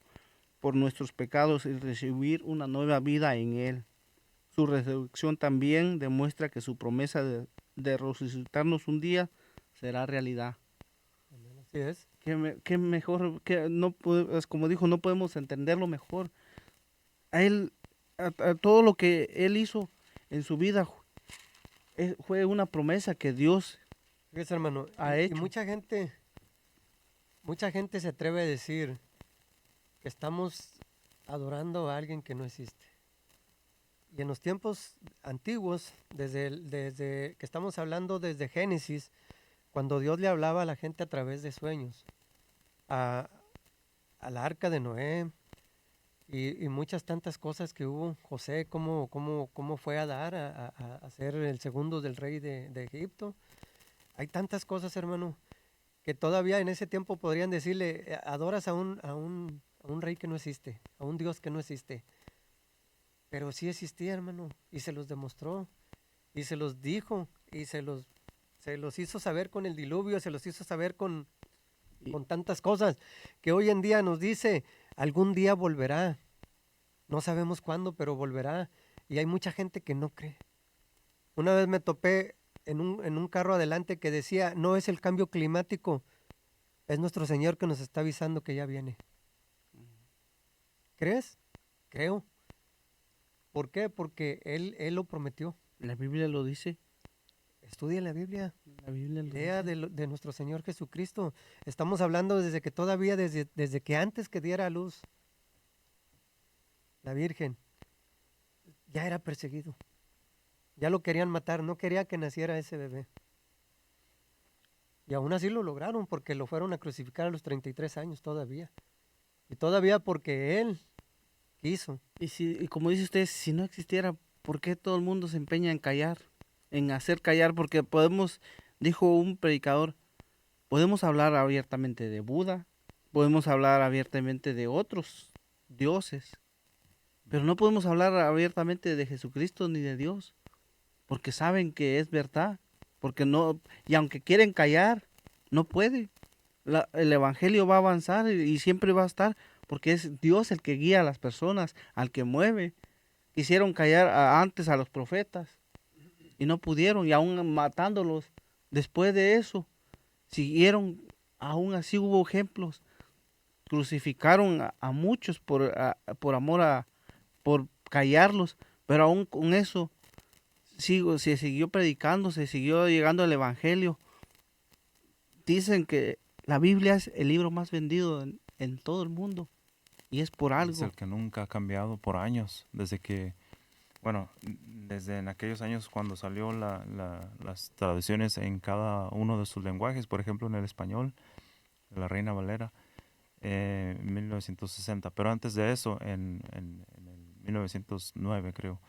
por nuestros pecados y recibir una nueva vida en Él. Su resurrección también demuestra que su promesa de resucitarnos un día será realidad. Así es. Qué mejor, que no es como dijo, no podemos entenderlo mejor. A él, a todo lo que él hizo en su vida fue una promesa que Dios Fíjese, hermano, ha y hecho. mucha gente se atreve a decir que estamos adorando a alguien que no existe. Y en los tiempos antiguos, desde que estamos hablando desde Génesis, cuando Dios le hablaba a la gente a través de sueños, a, a la arca de Noé y muchas tantas cosas que hubo, José, cómo fue a dar a ser el segundo del rey de Egipto. Hay tantas cosas, hermano, que todavía en ese tiempo podrían decirle, adoras a un rey que no existe, a un Dios que no existe. Pero sí existía, hermano, y se los demostró, y se los dijo, y se los hizo saber con el diluvio, se los hizo saber Y- con tantas cosas, que hoy en día nos dice, algún día volverá. No sabemos cuándo, pero volverá. Y hay mucha gente que no cree. Una vez me topé en un carro adelante que decía, no es el cambio climático, es nuestro Señor que nos está avisando que ya viene. ¿Crees? Creo. ¿Por qué? Porque Él lo prometió. La Biblia lo dice. Estudia la Biblia, La Biblia lo lea dice. de nuestro Señor Jesucristo. Estamos hablando desde que todavía, desde que antes que diera a luz la Virgen, ya era perseguido. Ya lo querían matar, no quería que naciera ese bebé. Y aún así lo lograron porque lo fueron a crucificar a los 33 años todavía. Y todavía porque Él quiso. Y como dice usted, si no existiera, ¿por qué todo el mundo se empeña en callar? En hacer callar, porque podemos, dijo un predicador, podemos hablar abiertamente de Buda, podemos hablar abiertamente de otros dioses, pero no podemos hablar abiertamente de Jesucristo ni de Dios, porque saben que es verdad, porque no, y aunque quieren callar, no puede. El evangelio va a avanzar y siempre va a estar, porque es Dios el que guía a las personas, al que mueve. Quisieron callar antes a los profetas y no pudieron, y aún matándolos, después de eso, siguieron, aún así hubo ejemplos, crucificaron a muchos por amor por callarlos, pero aún con eso se siguió predicando, se siguió llegando al evangelio. Dicen que la Biblia es el libro más vendido en todo el mundo y es por Es algo. el que nunca ha cambiado por años, desde que, bueno, desde en aquellos años cuando salió las traducciones en cada uno de sus lenguajes, por ejemplo en el español, la Reina Valera, 1960, pero antes de eso, en el 1909 creo,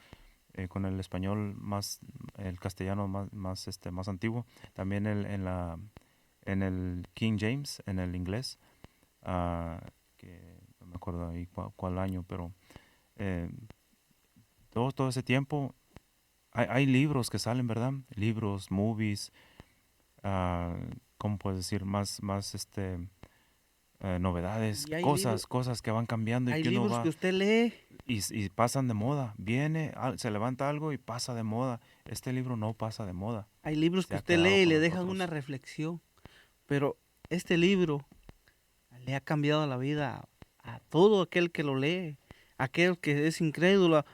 con el español más, el castellano más antiguo, también en el King James, en el inglés, que no me acuerdo ahí cuál año, pero eh, todo ese tiempo hay libros que salen, ¿verdad? Libros, movies, ¿cómo puedes decir? Más novedades, Y hay cosas que van cambiando y Hay que uno libros va que usted lee y pasan de moda. Viene, se levanta algo y pasa de moda. Este libro no pasa de moda. Hay libros Se que ha usted quedado lee y con le dejan una nosotros. reflexión, pero este libro le ha cambiado la vida a todo aquel que lo lee, aquel que es incrédulo.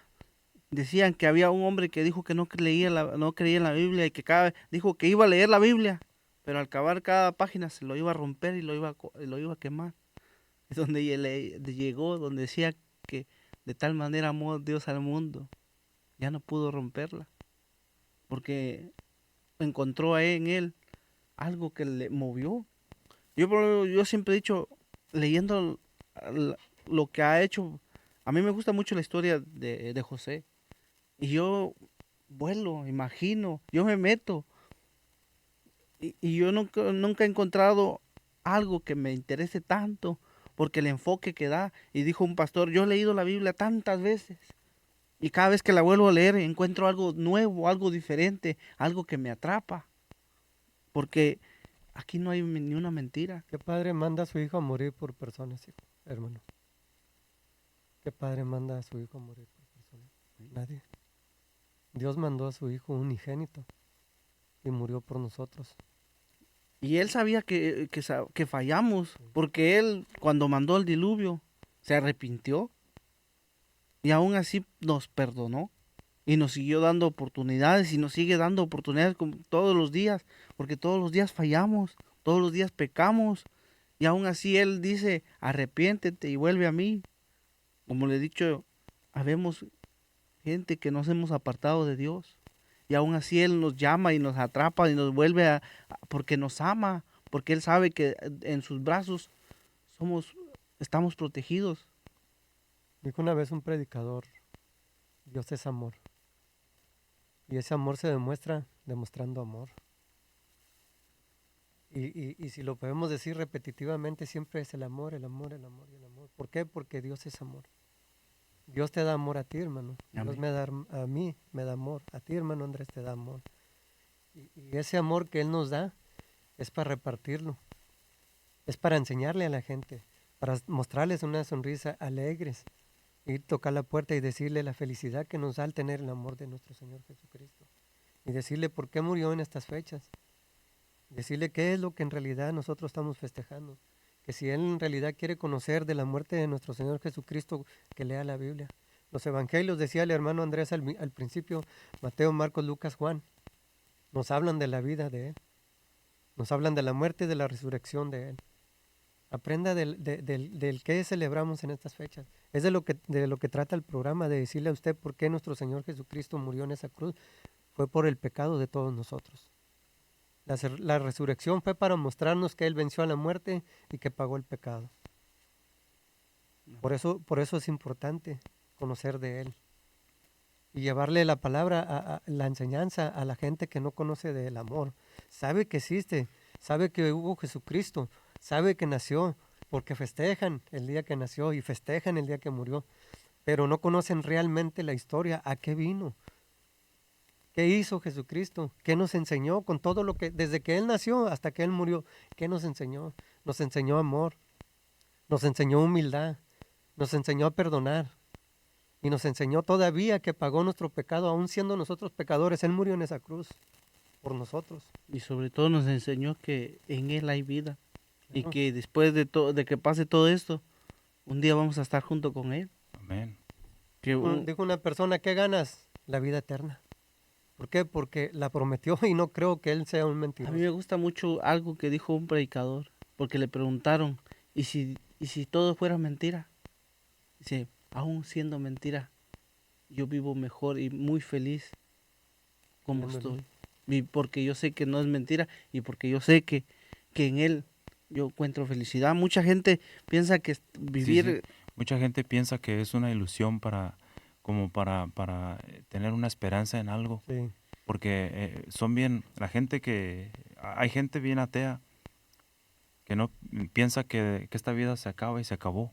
Decían que había un hombre que dijo que no creía en la Biblia y que dijo que iba a leer la Biblia, pero al acabar cada página se lo iba a romper y lo iba a quemar. Es donde llegó, donde decía que de tal manera amó Dios al mundo, ya no pudo romperla, porque encontró en él algo que le movió. Yo siempre he dicho, leyendo l- lo que ha hecho, a mí me gusta mucho la historia de José. Y yo vuelo, imagino, yo me meto. Y yo nunca he encontrado algo que me interese tanto, porque el enfoque que da, y dijo un pastor, yo he leído la Biblia tantas veces, y cada vez que la vuelvo a leer encuentro algo nuevo, algo diferente, algo que me atrapa, porque aquí no hay ni una mentira. ¿Qué padre manda a su hijo a morir por personas, hijo, hermano? ¿Qué padre manda a su hijo a morir por personas? Nadie. Dios mandó a su hijo unigénito y murió por nosotros. Y él sabía que fallamos, porque él cuando mandó el diluvio se arrepintió y aún así nos perdonó y nos siguió dando oportunidades y nos sigue dando oportunidades como todos los días, porque todos los días fallamos, todos los días pecamos y aún así él dice, arrepiéntete y vuelve a mí. Como le he dicho, habemos gente que nos hemos apartado de Dios y aún así él nos llama y nos atrapa y nos vuelve porque nos ama, porque él sabe que en sus brazos somos estamos protegidos. Dijo una vez un predicador, Dios es amor. Y ese amor se demuestra demostrando amor. Y si lo podemos decir repetitivamente, siempre es el amor, el amor, el amor y el amor. ¿Por qué? Porque Dios es amor. Dios te da amor a ti, hermano. Dios Amén. me da a mí, me da amor. A ti, hermano Andrés, te da amor. Y ese amor que Él nos da es para repartirlo. Es para enseñarle a la gente, para mostrarles una sonrisa alegres, ir tocar la puerta y decirle la felicidad que nos da al tener el amor de nuestro Señor Jesucristo. Y decirle por qué murió en estas fechas. Decirle qué es lo que en realidad nosotros estamos festejando. Que si Él en realidad quiere conocer de la muerte de nuestro Señor Jesucristo, que lea la Biblia. Los evangelios, decía el hermano Andrés al principio, Mateo, Marcos, Lucas, Juan, nos hablan de la vida de Él. Nos hablan de la muerte y de la resurrección de Él. Aprenda del qué celebramos en estas fechas. Es de lo que trata el programa, de decirle a usted por qué nuestro Señor Jesucristo murió en esa cruz. Fue por el pecado de todos nosotros. La resurrección fue para mostrarnos que Él venció a la muerte y que pagó el pecado. Por eso es importante conocer de Él y llevarle la palabra, la enseñanza a la gente que no conoce del amor. Sabe que existe, sabe que hubo Jesucristo, sabe que nació, porque festejan el día que nació y festejan el día que murió, pero no conocen realmente la historia, a qué vino. ¿Qué hizo Jesucristo? ¿Qué nos enseñó con todo lo que, desde que Él nació hasta que Él murió? ¿Qué nos enseñó? Nos enseñó amor, nos enseñó humildad, nos enseñó a perdonar y nos enseñó todavía que pagó nuestro pecado, aún siendo nosotros pecadores. Él murió en esa cruz por nosotros. Y sobre todo nos enseñó que en él hay vida y Claro. que después de que pase todo esto, un día vamos a estar junto con él. Amén. Que Dijo una persona, ¿qué ganas? La vida eterna. ¿Por qué? Porque la prometió y no creo que Él sea un a mentiroso. mí me gusta mucho algo que dijo un predicador, porque le preguntaron, ¿y si todo fuera mentira? Dice, aún siendo mentira, yo vivo mejor y muy feliz como Ándale. estoy. Y porque yo sé que no es mentira y porque yo sé que en él yo encuentro felicidad. Mucha gente piensa que vivir, Mucha gente piensa que es una ilusión para tener una esperanza en algo, Sí. porque hay gente bien atea que no piensa que esta vida se acaba y se acabó.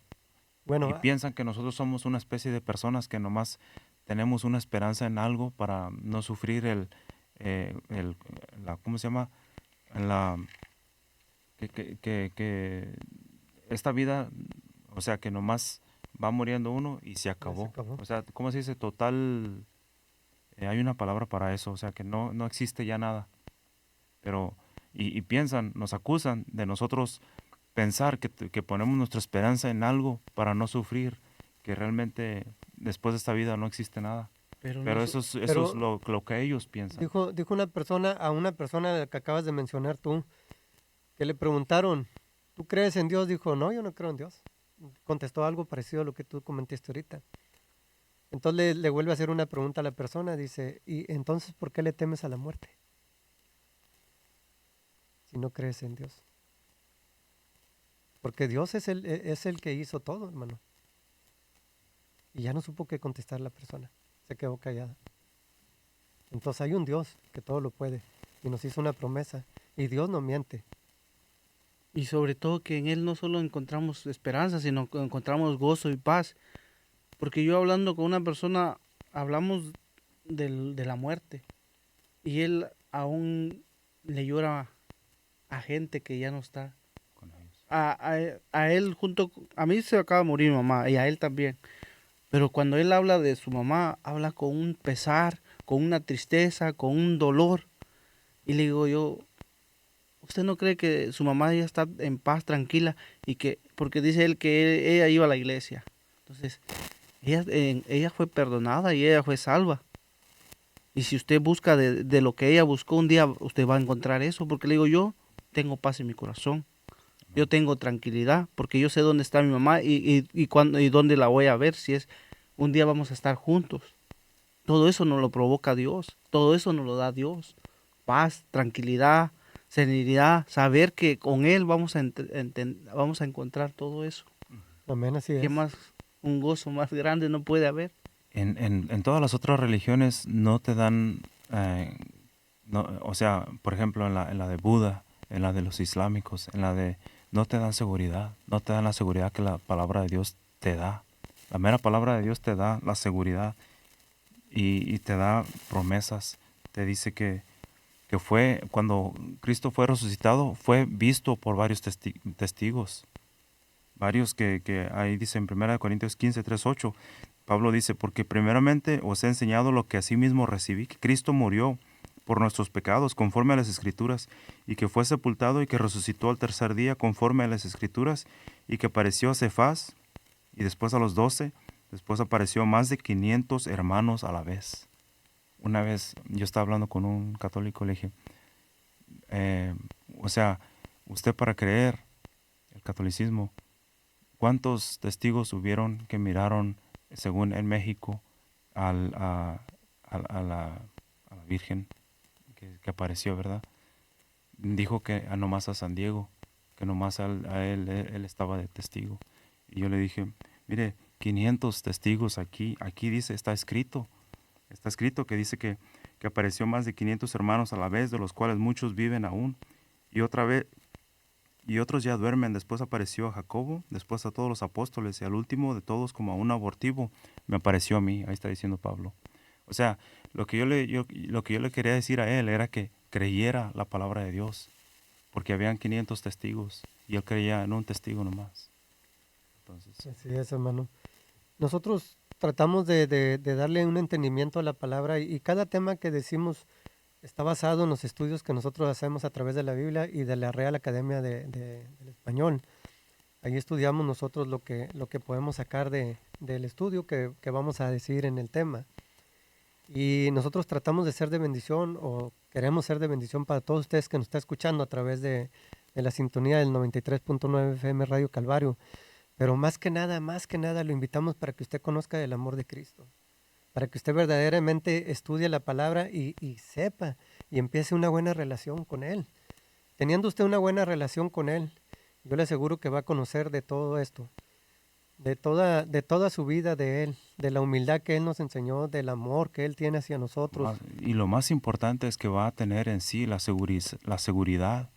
Bueno, Y piensan que nosotros somos una especie de personas que nomás tenemos una esperanza en algo para no sufrir ¿cómo se llama? La, que esta vida, o sea, que nomás va muriendo uno y se acabó. acabó. O sea, ¿cómo se dice? Total, hay una palabra para eso, o sea, que no existe ya nada. Pero, y piensan, nos acusan de nosotros pensar que ponemos nuestra esperanza en algo para no sufrir, que realmente después de esta vida no existe nada. Pero, Pero no, eso es pero- lo que ellos piensan. Dijo una persona a una persona que acabas de mencionar tú, que le preguntaron, ¿tú crees en Dios? Dijo, no, yo no creo en Dios. Contestó algo parecido a lo que tú comentaste ahorita. Entonces le vuelve a hacer una pregunta a la persona, dice, ¿y entonces por qué le temes a la muerte? Si no crees en Dios. Porque Dios es el que hizo todo, hermano. Y ya no supo qué contestar la persona. Se quedó callada. Entonces hay un Dios que todo lo puede. Y nos hizo una promesa. Y Dios no miente. y sobre todo que en Él no solo encontramos esperanza, sino que encontramos gozo y paz. Porque yo hablando con una persona, hablamos de la muerte. Y él aún le llora a gente que ya no está. Con ellos. A él a mí se acaba de morir mi mamá y a él también. Pero cuando él habla de su mamá, habla con un pesar, con una tristeza, con un dolor. Y le digo yo, ¿usted no cree que su mamá ya está en paz, tranquila? Y que, porque dice él que ella iba a la iglesia. Entonces, ella fue perdonada y ella fue salva. Y si usted busca de lo que ella buscó, un día usted va a encontrar eso. Porque le digo, yo tengo paz en mi corazón. Yo tengo tranquilidad porque yo sé dónde está mi mamá y dónde la voy a ver. Si es un día vamos a estar juntos. Todo eso nos lo provoca Dios. Todo eso nos lo da Dios. Paz, tranquilidad, serenidad, saber que con Él vamos vamos a encontrar todo eso. Amén, así ¿Qué es. más, un gozo más grande no puede haber? En todas las otras religiones no te dan, o sea, por ejemplo, en la de Buda, en la de los islámicos, no te dan seguridad, no te dan la seguridad que la palabra de Dios te da. La mera palabra de Dios te da la seguridad y te da promesas. Te dice que fue, cuando Cristo fue resucitado, fue visto por varios testigos. Varios que ahí dice en 1 Corintios 15, 3, 8. Pablo dice, porque primeramente os he enseñado lo que asimismo recibí, que Cristo murió por nuestros pecados conforme a las Escrituras, y que fue sepultado y que resucitó al tercer día conforme a las Escrituras, y que apareció a Cefás, y después a los 12, después apareció a más de 500 hermanos a la vez. Una vez yo estaba hablando con un católico, le dije, o sea, usted para creer el catolicismo, ¿cuántos testigos hubieron que miraron, según en México, a la Virgen que apareció, verdad? Dijo que nomás a San Diego, que nomás él estaba de testigo. Y yo le dije, mire, 500 testigos aquí dice, está escrito que dice que apareció más de 500 hermanos a la vez, de los cuales muchos viven aún. Y otra vez, y otros ya duermen. Después apareció a Jacobo, después a todos los apóstoles, y al último de todos, como a un abortivo, me apareció a mí. Ahí está diciendo Pablo. O sea, lo que yo le quería decir a él era que creyera la palabra de Dios, porque habían 500 testigos, y él creía en un testigo nomás. Entonces, Así es, hermano. Nosotros tratamos de darle un entendimiento a la palabra y cada tema que decimos está basado en los estudios que nosotros hacemos a través de la Biblia y de la Real Academia del Español. Ahí estudiamos nosotros lo que podemos sacar del estudio que vamos a decir en el tema. Y nosotros tratamos de ser de bendición o queremos ser de bendición para todos ustedes que nos están escuchando a través de la sintonía del 93.9 FM Radio Calvario. Pero más que nada lo invitamos para que usted conozca del amor de Cristo. Para que usted verdaderamente estudie la palabra y sepa y empiece una buena relación con Él. Teniendo usted una buena relación con Él, yo le aseguro que va a conocer de todo esto, de toda su vida de Él, de la humildad que Él nos enseñó, del amor que Él tiene hacia nosotros. y lo más importante es que va a tener en sí la seguridad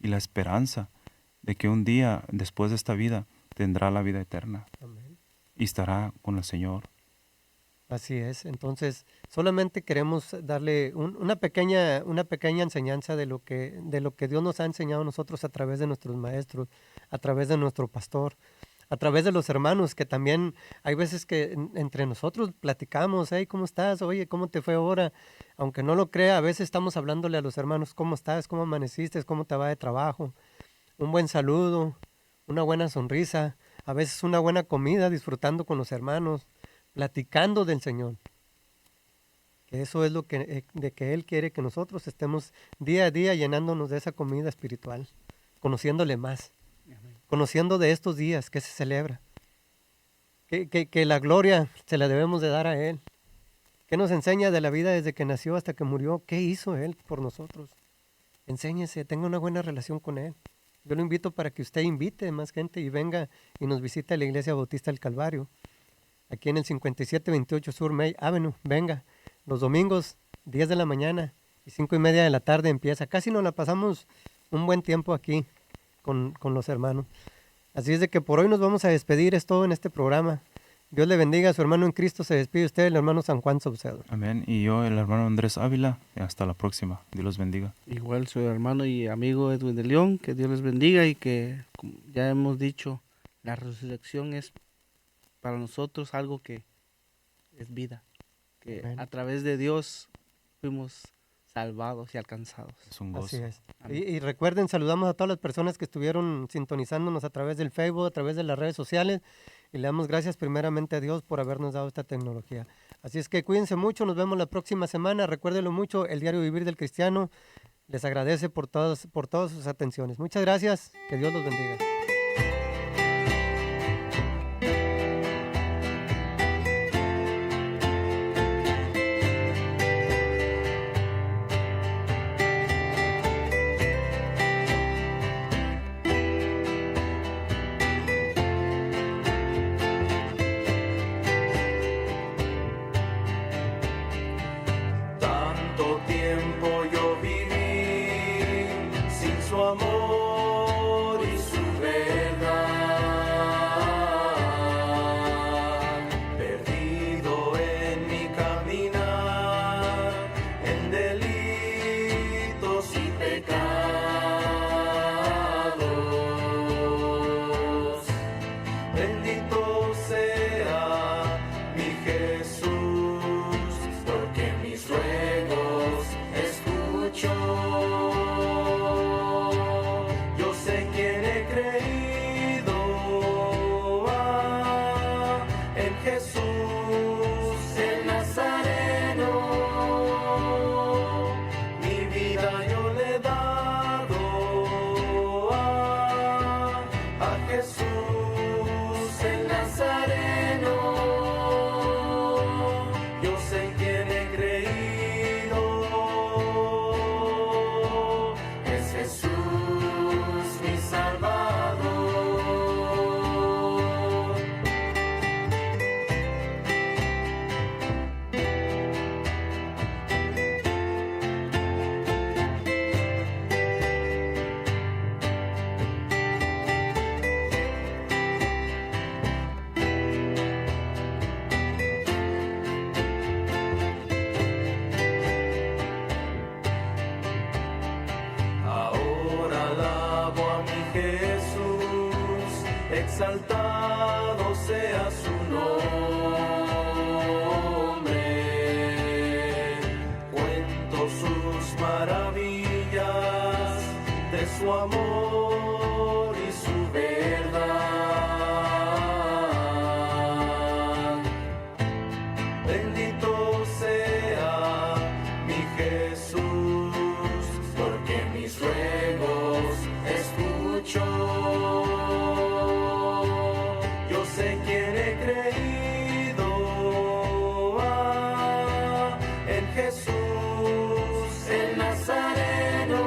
y la esperanza de que un día, después de esta vida, tendrá la vida eterna Amén. y estará con el Señor. Así es. Entonces, solamente queremos darle una pequeña enseñanza de lo que Dios nos ha enseñado a nosotros a través de nuestros maestros, a través de nuestro pastor, a través de los hermanos, que también hay veces que entre nosotros platicamos, hey, ¿cómo estás? Oye, ¿cómo te fue ahora? Aunque no lo crea, a veces estamos hablándole a los hermanos, ¿cómo estás? ¿Cómo amaneciste? ¿Cómo te va de trabajo? Un buen saludo, una buena sonrisa, a veces una buena comida, disfrutando con los hermanos, platicando del Señor. Que eso es lo de que Él quiere que nosotros estemos día a día llenándonos de esa comida espiritual, conociéndole más, conociendo de estos días que se celebra, que la gloria se la debemos de dar a Él, que nos enseña de la vida desde que nació hasta que murió, qué hizo Él por nosotros. Enséñese, tenga una buena relación con Él. Yo lo invito para que usted invite más gente y venga y nos visite a la Iglesia Bautista del Calvario, aquí en el 5728 Sur May Avenue. Venga, los domingos, 10 de la mañana y 5:30 de la tarde empieza. Casi nos la pasamos un buen tiempo aquí con los hermanos. Así es de que por hoy nos vamos a despedir, es todo en este programa. Dios le bendiga, a su hermano en Cristo se despide usted, el hermano San Juan Saucedo. Amén. Y yo, el hermano Andrés Ávila, hasta la próxima. Dios los bendiga. Igual su hermano y amigo Edwin de León, que Dios les bendiga y que, como ya hemos dicho, la resurrección es para nosotros algo que es vida, que Amén. a través de Dios fuimos salvados y alcanzados. Es un gozo. Así es. Amén. Y recuerden, saludamos a todas las personas que estuvieron sintonizándonos a través del Facebook, a través de las redes sociales, y le damos gracias primeramente a Dios por habernos dado esta tecnología. Así es que cuídense mucho, nos vemos la próxima semana. Recuérdenlo mucho, el Diario Vivir del Cristiano les agradece por todas sus atenciones. Muchas gracias, que Dios los bendiga. Tanto tiempo yo viví sin su amor y su verdad, perdido en mi caminar, en delitos y pecados. Bendito sea mi Jesús, porque mis ruegos escuchó. Yo sé quién he creído, en Jesús el Nazareno. Mi vida yo le he dado a Jesús el Nazareno. Yo sé en quién he creído, es Jesús mi Salvador. Ahora alabo a mi Jesús, exaltado sea su nombre. Cuento sus maravillas, de su amor y su verdad. Bendito sea mi Jesús, porque mis ruegos escuchó. Yo sé quién he creído, en Jesús el Nazareno.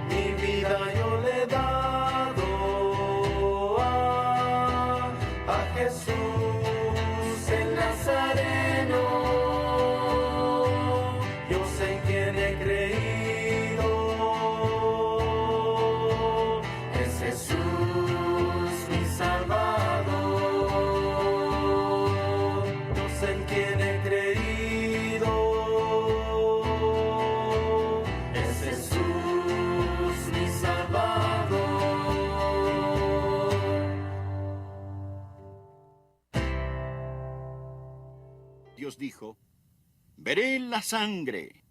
Mi vida yo le he dado a Jesús el Nazareno. Yo sé en quién he creído, es Jesús mi Salvador. Dios dijo, veré la sangre,